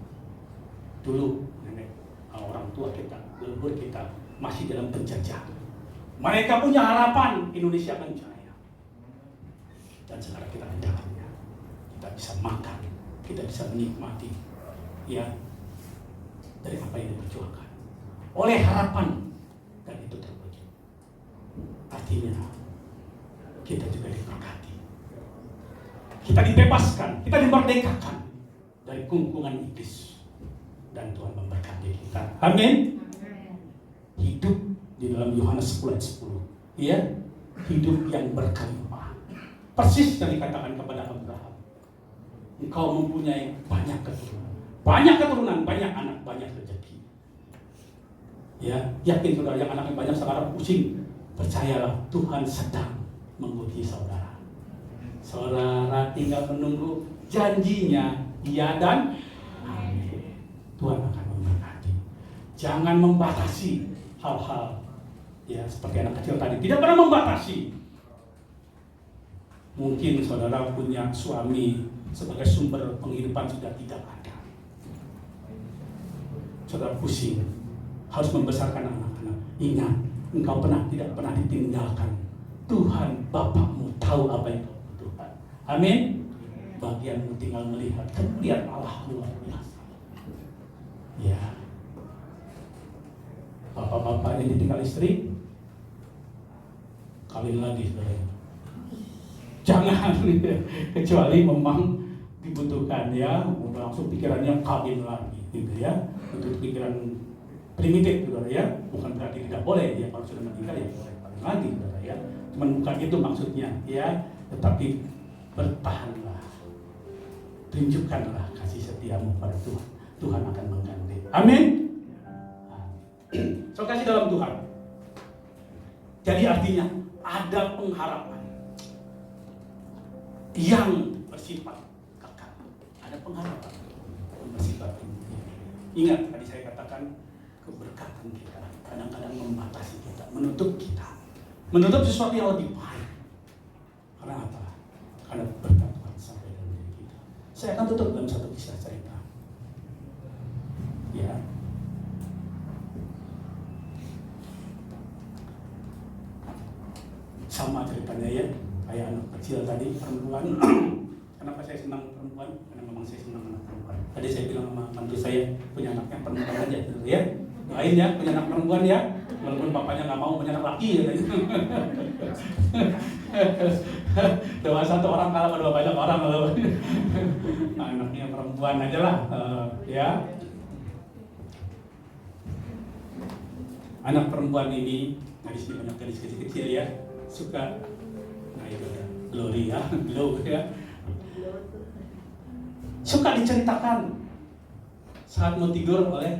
Dulu nenek, orang tua kita, leluhur kita masih dalam penjajahan. Mereka punya harapan Indonesia akan jaya. Dan sekarang kita menjalannya. Kita bisa makan, kita bisa menikmati, ya, dari apa yang diperjuangkan. Oleh harapan, dan itu terwujud. Artinya kita juga diberkati, kita dibebaskan, kita dimerdekakan dari kungkungan iblis, dan Tuhan memberkati kita. Amin. Hidup di dalam Yohanes 10 ayat 10, ya, hidup yang berkelimpah. Persis yang dikatakan kepada Abraham, engkau mempunyai banyak keturunan, banyak anak, banyak rezeki. Ya, yakin saudara yang anaknya banyak sekarang pusing. Percayalah, Tuhan sedang menguji saudara. Saudara tinggal menunggu janjinya, ya dan amin. Tuhan akan memberkati. Jangan membatasi hal-hal, ya seperti anak kecil tadi, tidak pernah membatasi. Mungkin saudara punya suami sebagai sumber penghidupan sudah tidak ada. Saudara pusing, harus membesarkan anak-anak. Ingat, engkau tidak pernah ditinggalkan. Tuhan Bapakmu tahu apa yang kau butuhkan. Amin. Bagianmu tinggal melihat kemuliaan Allah luar biasa. Ya. Bapak-bapak yang ditinggal istri, kawin lagi saudara. Jangan, kecuali memang dibutuhkan, ya, langsung pikirannya kawin lagi, gitu ya. Untuk pikiran primitif, saudara ya, bukan berarti tidak boleh ya, kalau sudah meninggal ya boleh kawin lagi, saudara ya. Cuman bukan itu maksudnya, ya. Tetapi bertahanlah, tunjukkanlah kasih setiamu pada Tuhan. Tuhan akan mengganti. Amin. So kasih dalam Tuhan. Jadi artinya ada pengharapan yang bersifat kekal. Ada pengharapan yang bersifat ini. Ingat tadi saya katakan, keberkatan kita kadang-kadang membatasi kita, menutup sesuatu yang lebih baik. Karena apa? Karena berkat Tuhan sampai dalam diri kita. Saya akan tutup dalam satu kisah cerita. Ya. Sama ceritanya ya, kayak anak kecil tadi, perempuan. Kenapa saya senang perempuan? Karena memang saya senang anak perempuan. Tadi saya bilang sama mantu saya, punya anaknya perempuan aja, gitu ya. Doain ya, punya anak perempuan ya. Walaupun bapaknya nggak mau punya anak laki, katanya. Doa satu orang kalah sama doa banyak orang kalau anaknya perempuan aja lah, ya. Anak perempuan ini, gadis ini banyak gadis kecil-kecil ya, suka, nah itu ya, Gloria, Glow ya, suka diceritakan saat mau tidur oleh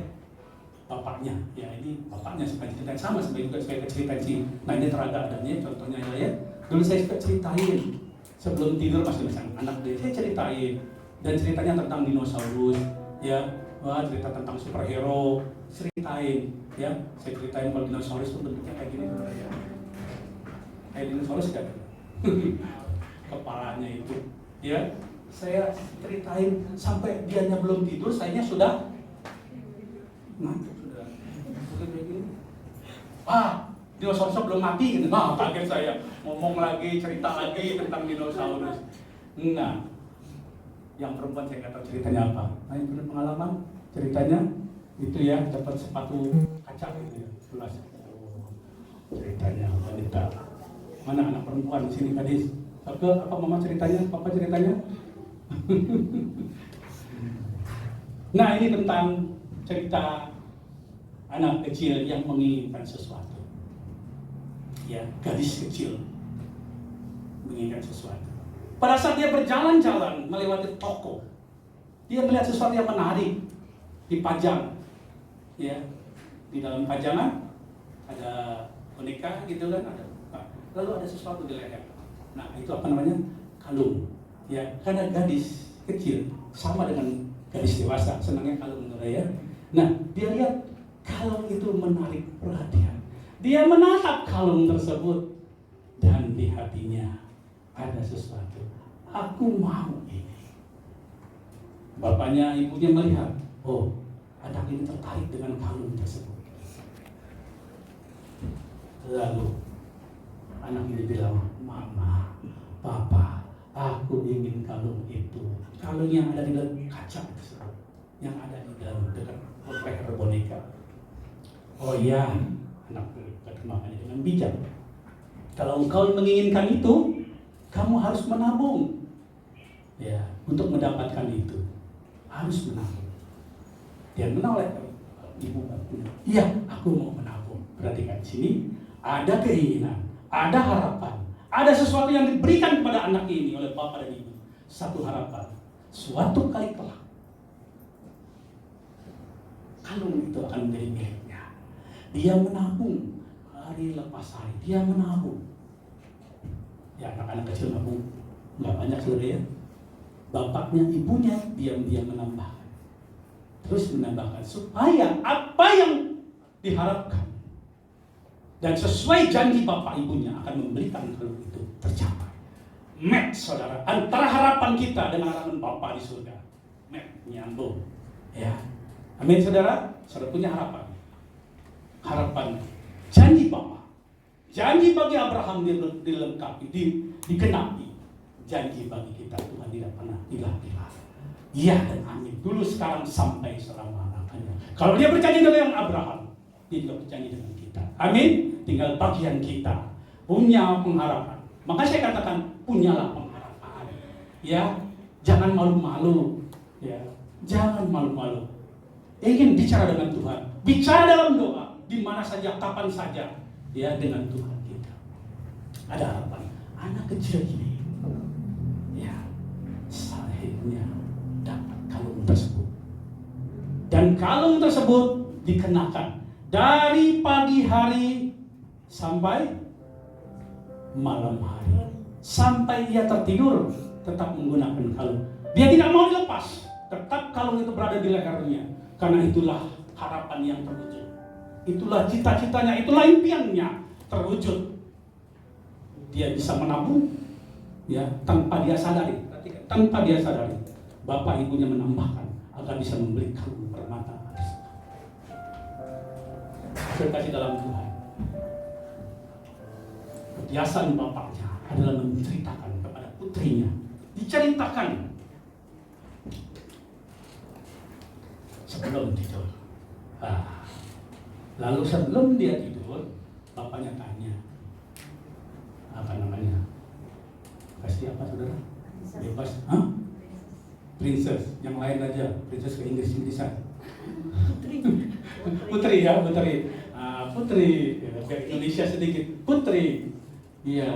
bapaknya. Ya ini bapaknya suka ceritain, sama sebagai juga suka ceritain si Nadia Teraga adanya, contohnya ya. Dulu saya suka ceritain sebelum tidur pas misalnya anak dia, saya ceritain dan ceritanya tentang dinosaurus, ya, wah cerita tentang superhero, ceritain, ya, saya ceritain kalau dinosaurus itu bentuknya kayak gini, ya, kayak dinosaurus kan, kepalanya itu, ya, saya ceritain sampai dianya belum tidur, sayanya sudah ngantuk sudah kayak gini. Dinosaurus belum mati gitu. Nah, kaget saya. Ngomong lagi, cerita lagi tentang dinosaurus. Nah, yang perempuan saya nggak tahu ceritanya apa. Nah, yang punya pengalaman ceritanya itu ya dapat sepatu kaca gitu ya, gelas. Ceritanya wanita. Mana anak perempuan di sini gadis? Apa mama ceritanya? Papa ceritanya? Nah, ini tentang cerita anak kecil yang menginginkan sesuatu. Ya, gadis kecil menginginkan sesuatu. Pada saat dia berjalan-jalan melewati toko, dia melihat sesuatu yang menarik dipajang. Ya, di dalam pajangan ada boneka gitu kan, ada. Lalu ada sesuatu di leher. Nah, itu apa namanya? Kalung. Ya, karena gadis kecil sama dengan gadis dewasa, senangnya kalung ya. Nah, dia lihat kalung itu menarik perhatian. Dia menatap kalung tersebut dan di hatinya ada sesuatu. Aku mau ini. Bapaknya, ibunya melihat, oh, anak ini tertarik dengan kalung tersebut. Lalu anak ini bilang, Mama, Papa, aku ingin kalung itu. Kalung yang ada di dalam kaca tersebut, yang ada di dalam dekat leher boneka. Oh iya, anak makanya dengan bijak. Kalau engkau menginginkan itu, kamu harus menabung. Ya, untuk mendapatkan itu harus menabung. Dia menoleh, ibu punya. Iya, aku mau menabung. Perhatikan sini, ada keinginan, ada harapan, ada sesuatu yang diberikan kepada anak ini oleh bapak dan ibu. Satu harapan, suatu kali kelak kalung itu akan menjadi miliknya. Dia menabung. Hari lepas hari, dia menabung. Ya, anak-anak kecil nabung nggak banyak saudara ya. Bapaknya, ibunya diam-diam menambahkan. Terus menambahkan supaya apa yang diharapkan dan sesuai janji bapak ibunya akan memberikan kalung itu tercapai. Match saudara, antara harapan kita dengan harapan bapak di surga. Match, nyambung. Ya, amin saudara. Saudara punya harapan. Harapan janji Bapa, janji bagi Abraham dilengkapi, dikenapi. Janji bagi kita Tuhan tidak pernah hilang-hilang. Iya dan amin. Dulu, sekarang, sampai selama-lamanya. Kalau dia berjanji dengan Abraham, dia juga berjanji dengan kita. Amin. Tinggal bagian kita punya pengharapan. Maka saya katakan punyalah pengharapan. Ya, jangan malu-malu. Ya, jangan malu-malu. Ingin bicara dengan Tuhan, bicara dalam doa. Di mana saja, kapan saja, ya, dengan Tuhan kita. Ada harapan. Anak kecil ini, ya, sahihnya dapat kalung tersebut. Dan kalung tersebut dikenakan dari pagi hari sampai malam hari. Sampai ia tertidur, tetap menggunakan kalung. Dia tidak mau dilepas. Tetap kalung itu berada di lehernya. Karena itulah harapan yang terwujud. Itulah cita-citanya, itulah impiannya terwujud. Dia bisa menabung, ya, tanpa dia sadari. Tanpa dia sadari, bapak ibunya menambahkan agar bisa membeli kalung permata. Terkasih dalam Tuhan, kebiasaan bapaknya adalah menceritakan kepada putrinya, diceritakan sebelum tidur. Lalu sebelum dia tidur, bapaknya tanya, Kasih apa saudara? Bebas. Hah? Princess. Yang lain aja. Princess ke Inggris-Inggrisan. Putri ya, putri. Putri. Ya, biar Indonesia sedikit. Putri. Iya.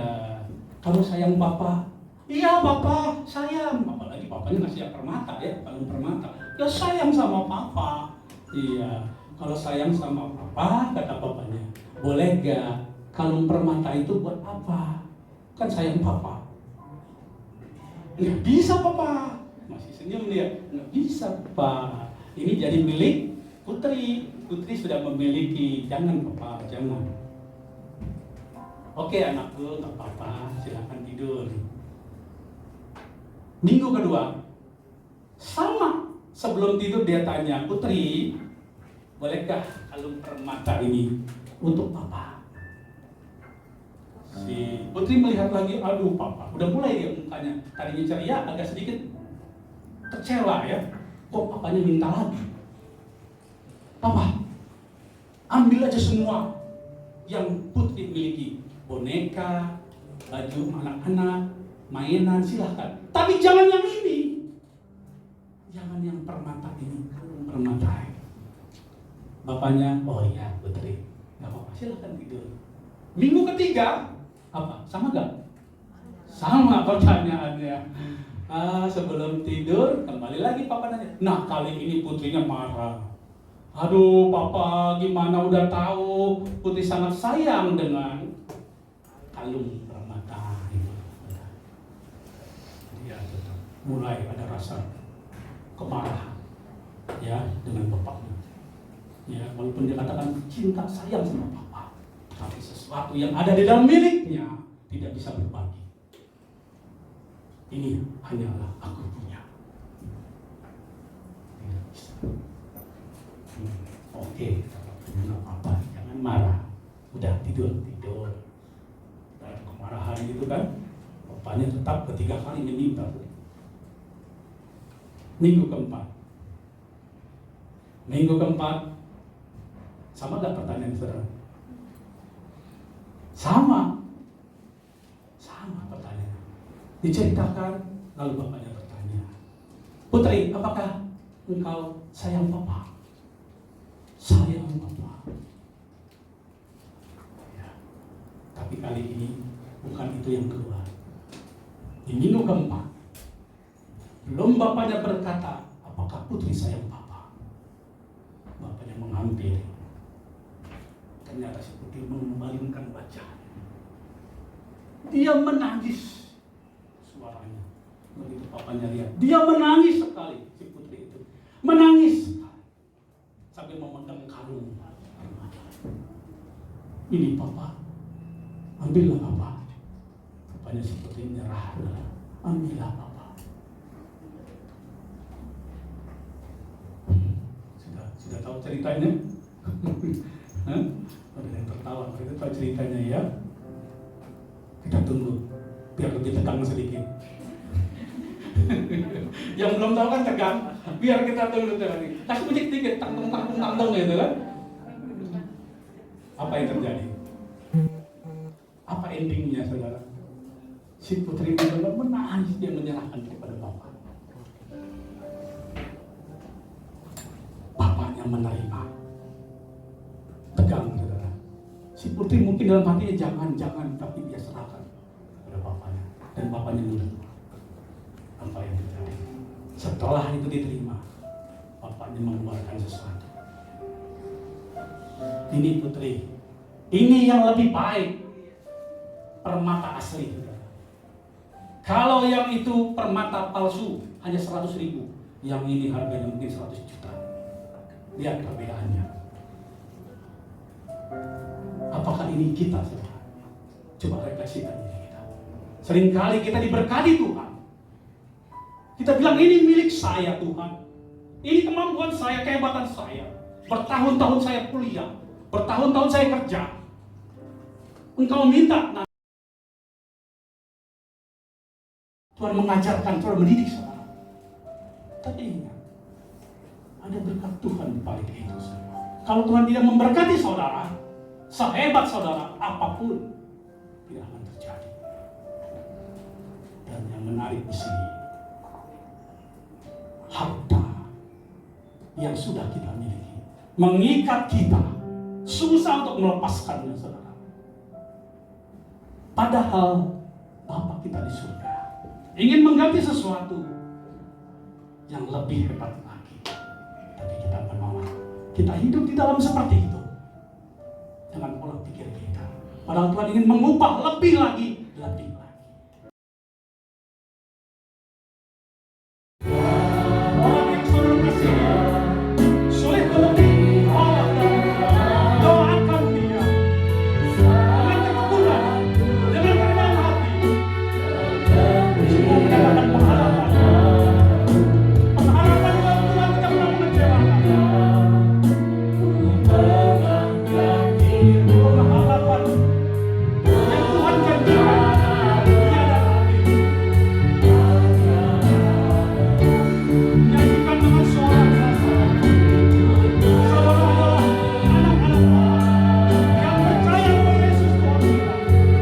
Kamu sayang Bapak? Iya Bapak, sayang. Apalagi Bapaknya ngasih permata ya, kalung permata. Ya sayang sama Papa. Iya. Kalau sayang sama Papa, kata Bapaknya, boleh gak kalung permata itu buat apa? Kan sayang Papa. Nggak bisa Papa. Masih senyum dia. Nggak bisa Papa. Ini jadi milik Putri. Putri sudah memiliki. Jangan Papa, jangan. Oke anakku, nggak apa-apa. Silakan tidur. Minggu kedua, sama. Sebelum tidur dia tanya, Putri, bolehkah kalung permata ini untuk Papa? Si Putri melihat lagi, aduh Papa, udah mulai dia mukanya. Tadinya ceria, agak sedikit kecewa ya. Kok Papanya minta lagi? Papa, ambil aja semua yang Putri miliki. Boneka, baju anak-anak, mainan, silahkan. Tapi jangan yang ini. Jangan yang permata ini, permata. Bapaknya, oh iya Putri, nggak apa-apa, silahkan tidur. Minggu ketiga, apa? Sama gak? Sama pertanyaannya. Sebelum tidur, kembali lagi Papa nanya. Nah kali ini Putrinya marah. Aduh Papa, gimana udah tahu Putri sangat sayang dengan kalung permata itu. Dia tetap mulai ada rasa kemarahan ya dengan bapaknya. Ya, walaupun dia katakan cinta sayang sama Papa, tapi sesuatu yang ada di dalam miliknya tidak bisa berbagi. Ini hanyalah aku punya. Tidak bisa. Oke, nggak apa-apa, jangan marah. Udah tidur. Dan kemarahan itu kan, bapaknya tetap ketiga kali meminta. Minggu keempat, sama gak pertanyaan saudara? Sama pertanyaan. Diceritakan, lalu bapaknya bertanya, Putri, apakah engkau sayang Papa? Sayang Papa. Ya. Tapi kali ini bukan itu yang keluar. Di minggu keempat, belum bapaknya berkata, apakah Putri sayang Papa? Bapaknya menghampiri. Ternyata si Putri memalingkan wajahnya. Dia menangis. Suaranya. Begitu papanya lihat. Dia menangis sekali, si Putri itu. Menangis sekali. Sambil memegang kalung. Ini Papa. Ambillah Papa. Papanya si Putri menyerah. Ambillah Papa. Sudah tahu ceritanya? Ada yang tertawa, kita tahu ceritanya ya. Kita tunggu, biar lebih tegang sedikit. Yang belum tahu kan tegang, biar kita tunggu lagi. Kasih musik sedikit, tanggung gitu kan. Apa yang terjadi? Apa endingnya saudara? Si Putri benar-benar menangis, dia menyerahkan kepada Bapak. Bapaknya menerima. Tegang saudara. Si Putri mungkin dalam hatinya jangan, tapi dia serahkan kepada bapaknya. Dan bapaknya menerima. Apa yang terjadi? Setelah itu diterima, bapaknya mengeluarkan sesuatu. Ini Putri, ini yang lebih baik. Permata asli saudara. Kalau yang itu permata palsu hanya 100.000, yang ini harganya mungkin 100 juta. Lihat perbedaannya. Apakah ini kita saudara? Coba refleksikan diri kita. Seringkali kita diberkati Tuhan. Kita bilang ini milik saya Tuhan. Ini kemampuan saya, kehebatan saya. Bertahun-tahun saya kuliah, bertahun-tahun saya kerja. Engkau minta Tuhan mengajarkan, Tuhan mendidik saudara. Tapi ingat, ada berkat Tuhan di balik itu semua. Kalau Tuhan tidak memberkati saudara, sehebat saudara apapun tidak akan terjadi. Dan yang menarik di sini, harta yang sudah kita miliki mengikat kita, susah untuk melepaskannya, saudara. Padahal Bapa kita di surga ingin mengganti sesuatu yang lebih hebat lagi, tapi kita menolak. Kita hidup di dalam seperti itu dengan pola pikir kita. Padahal Tuhan ingin mengubah lebih lagi, lebih lagi. Orang yang saudara kasihi, sulit menemui Allah. Doakan dia dengan ketekunan, dengan kerendahan hati. Cukup mendapatkan pengharapan. Pengharapan dalam Tuhan tidak pernah mengecewakan. Pengharapan yang Tuhan janjikan tiada habis. Nyanyikan dengan suara keras. Saudara adalah anak-anak yang percaya bahwa Yesus Tuhan kita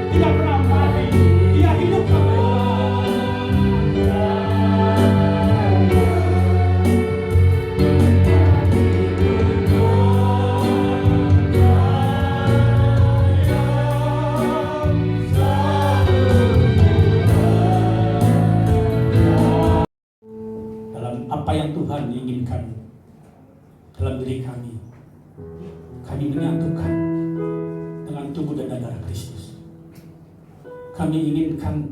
tidak pernah mati, Dia hidup sampai dalam apa yang Tuhan inginkan dalam diri kami. Kami menyatukan dengan tubuh dan darah Kristus. Kami inginkan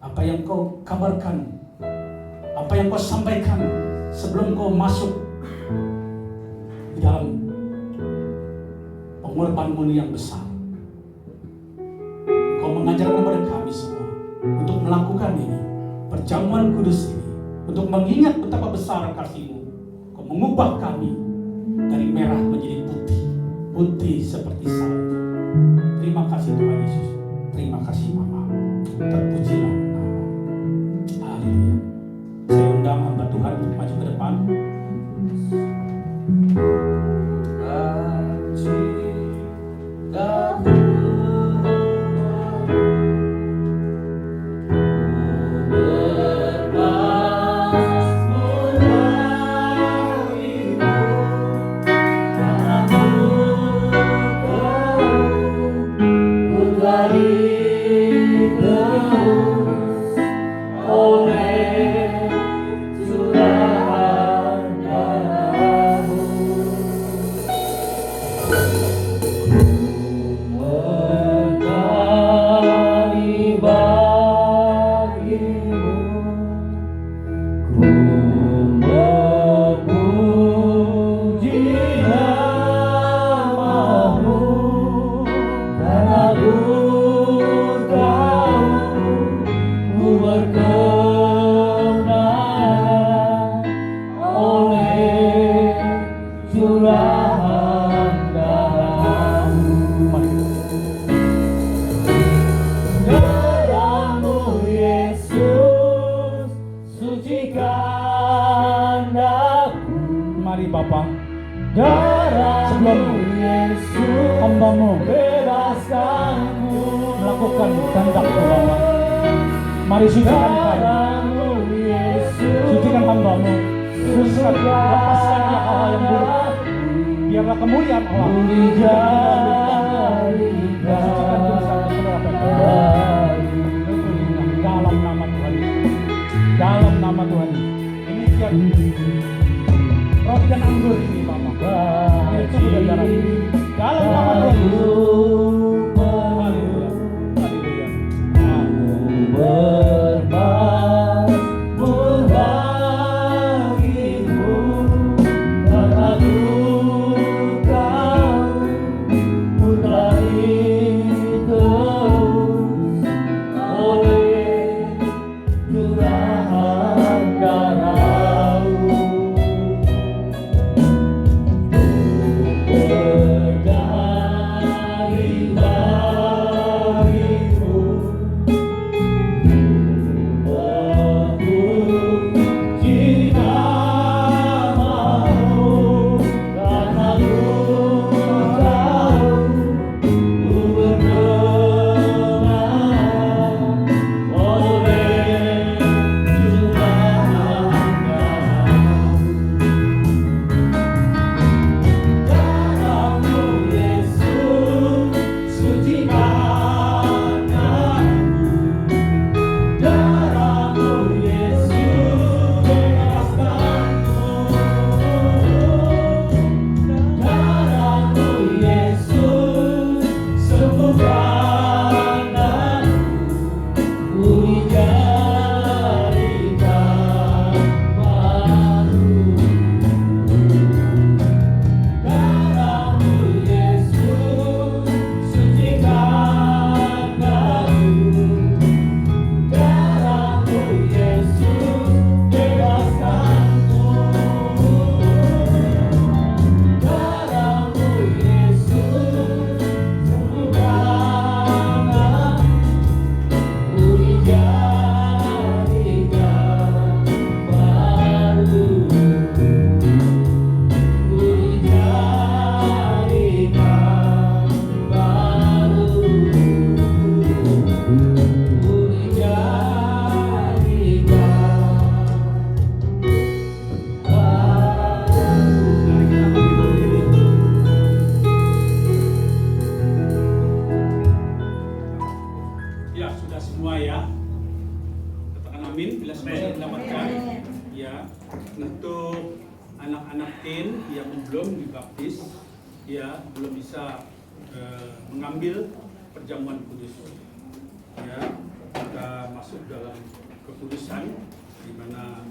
apa yang Kau kabarkan, apa yang Kau sampaikan sebelum Kau masuk di dalam pengorbanan-Mu yang besar. Kau mengajarkan kepada kami semua untuk melakukan ini, perjamuan kudus ini, untuk mengingat betapa besar kasih-Mu. Kau mengubah kami dari merah menjadi putih, putih seperti salju. Terima kasih Tuhan Yesus. Terima kasih Bapa. Terpujilah nama. Haleluya. Saya undang hamba Tuhan untuk maju ke depan. Mari Bapa, sebelum hamba-Mu melakukan kehendak Bapa, mari sucikan kami, sucikan hamba-Mu, sucikan, lepaskan dia hal yang buruk, biarlah kemuliaan Allah sucikan dosa saudara dalam nama Tuhan Yesus, dalam nama Tuhan Yesus. Ini roti dan anggur ini Bapa, itu sudah darah dalam nama Tuhan Yesus. Haleluya, haleluya. amin bila semua sudah mendapatkan. Ya, untuk anak-anak teen yang belum dibaptis, ya belum bisa mengambil perjamuan kudus. Ya, kita masuk dalam kekudusan di mana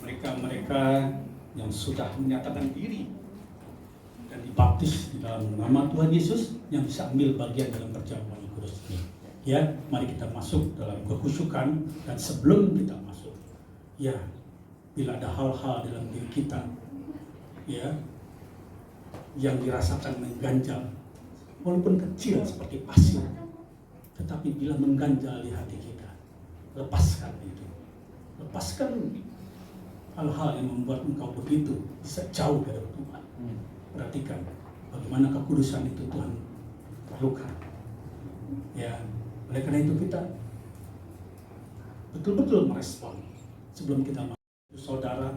mereka yang sudah menyatakan diri dan dibaptis di dalam nama Tuhan Yesus yang bisa ambil bagian dalam perjamuan kudus ini. Ya, mari kita masuk dalam kekhusyukan, dan sebelum kita masuk, ya, bila ada hal-hal dalam diri kita, ya, yang dirasakan mengganjal, walaupun kecil seperti pasir, tetapi bila mengganjal di hati kita, lepaskan itu. Lepaskan hal-hal yang membuat engkau begitu bisa jauh dari Tuhan. Perhatikan bagaimana kekudusan itu Tuhan perlukan. Ya, oleh karena itu kita betul-betul merespon sebelum kita masuk. Saudara,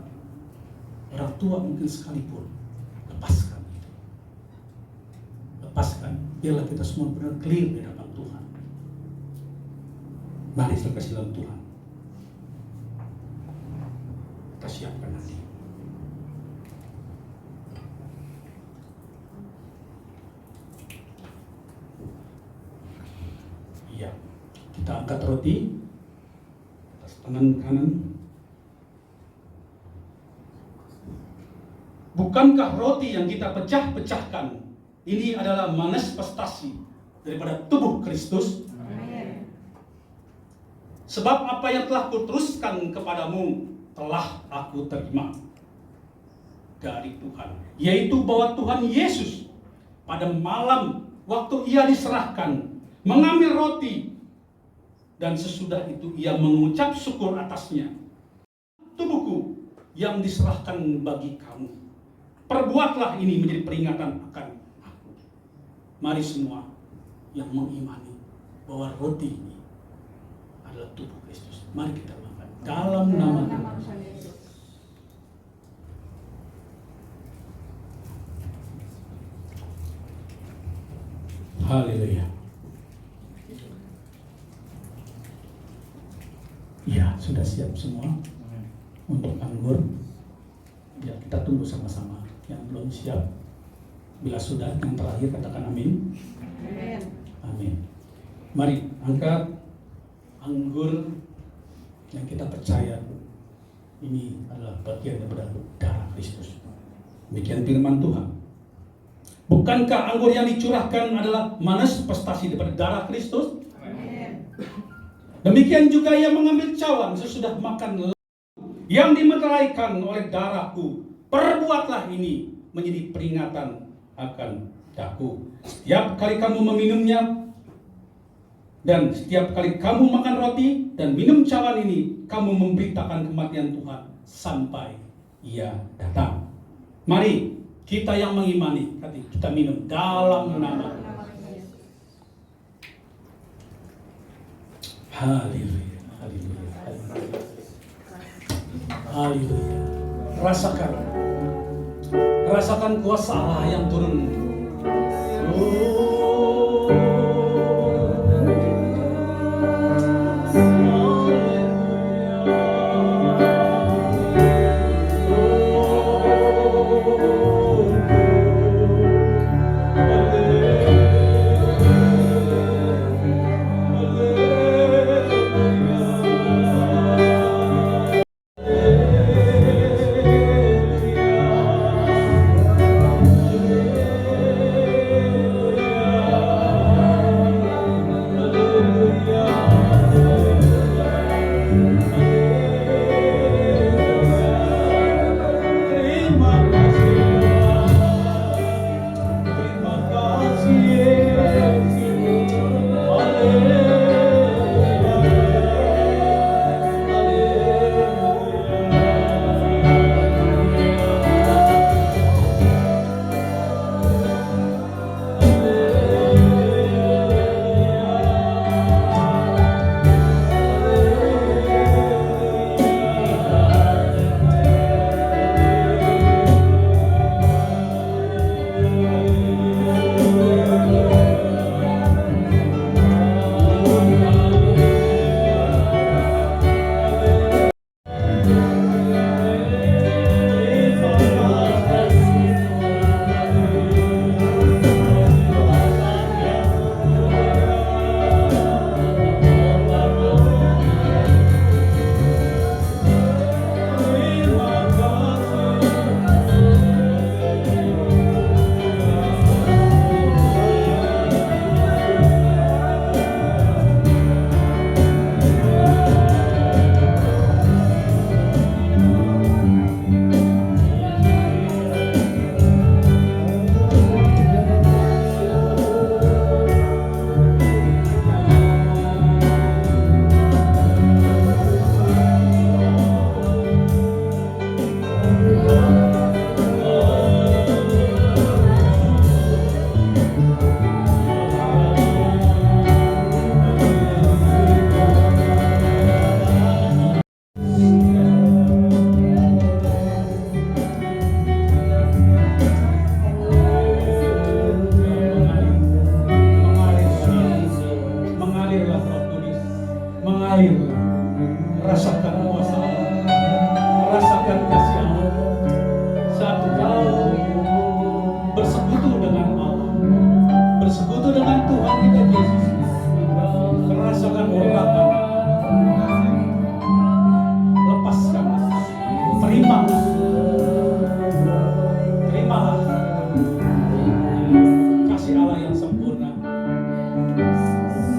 orang tua mungkin sekalipun, lepaskan itu. Lepaskan, biarlah kita semua benar clear di hadapan Tuhan. Mari kita kasih dalam Tuhan. Kita siapkan nanti. Iya, kita angkat roti atas tangan kanan. Bukankah roti yang kita pecah-pecahkan ini adalah manifestasi daripada tubuh Kristus? Amen. Sebab apa yang telah kuteruskan kepadamu telah aku terima dari Tuhan, yaitu bahwa Tuhan Yesus pada malam waktu ia diserahkan mengambil roti, dan sesudah itu ia mengucap syukur atasnya. Tubuhku yang diserahkan bagi kamu, perbuatlah ini menjadi peringatan akan aku. Mari semua yang mengimani bahwa roti ini adalah tubuh Kristus, mari kita makan dalam nama Tuhan Yesus. Haleluya. Ya, sudah siap semua untuk anggur. Ya, kita tunggu sama-sama. Yang belum siap, bila sudah, yang terakhir katakan amin. Amin. Amin. Mari angkat anggur yang kita percaya ini adalah bagian daripada darah Kristus. Demikian firman Tuhan. Bukankah anggur yang dicurahkan adalah manifestasi daripada darah Kristus? Amin. Demikian juga ia mengambil cawan sesudah makan yang dimeteraikan oleh darahku. Perbuatlah ini menjadi peringatan akan aku. Setiap kali kamu meminumnya, dan setiap kali kamu makan roti dan minum cawan ini, kamu memberitakan kematian Tuhan sampai ia datang. Mari kita yang mengimani, kita minum dalam nama Yesus. Haleluya, haleluya, haleluya. Haleluya. Rasakan kuasa Allah yang turun.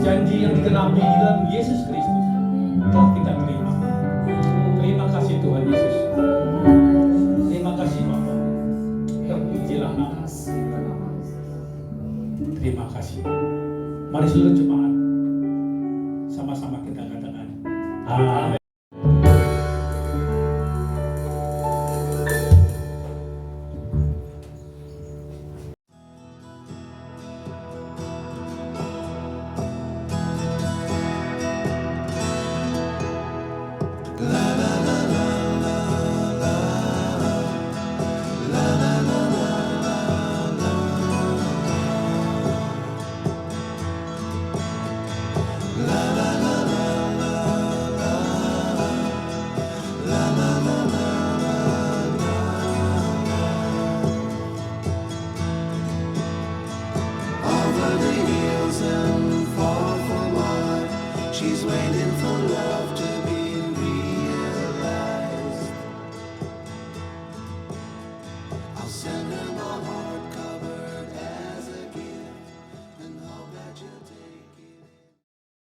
janji yang digenapi di dalam Yesus Kristus telah kita terima. Terima kasih Tuhan Yesus. Terima kasih Bapa. Terpujilah nama. Terima kasih. Mari seluruh jemaat sama-sama kita katakan amin.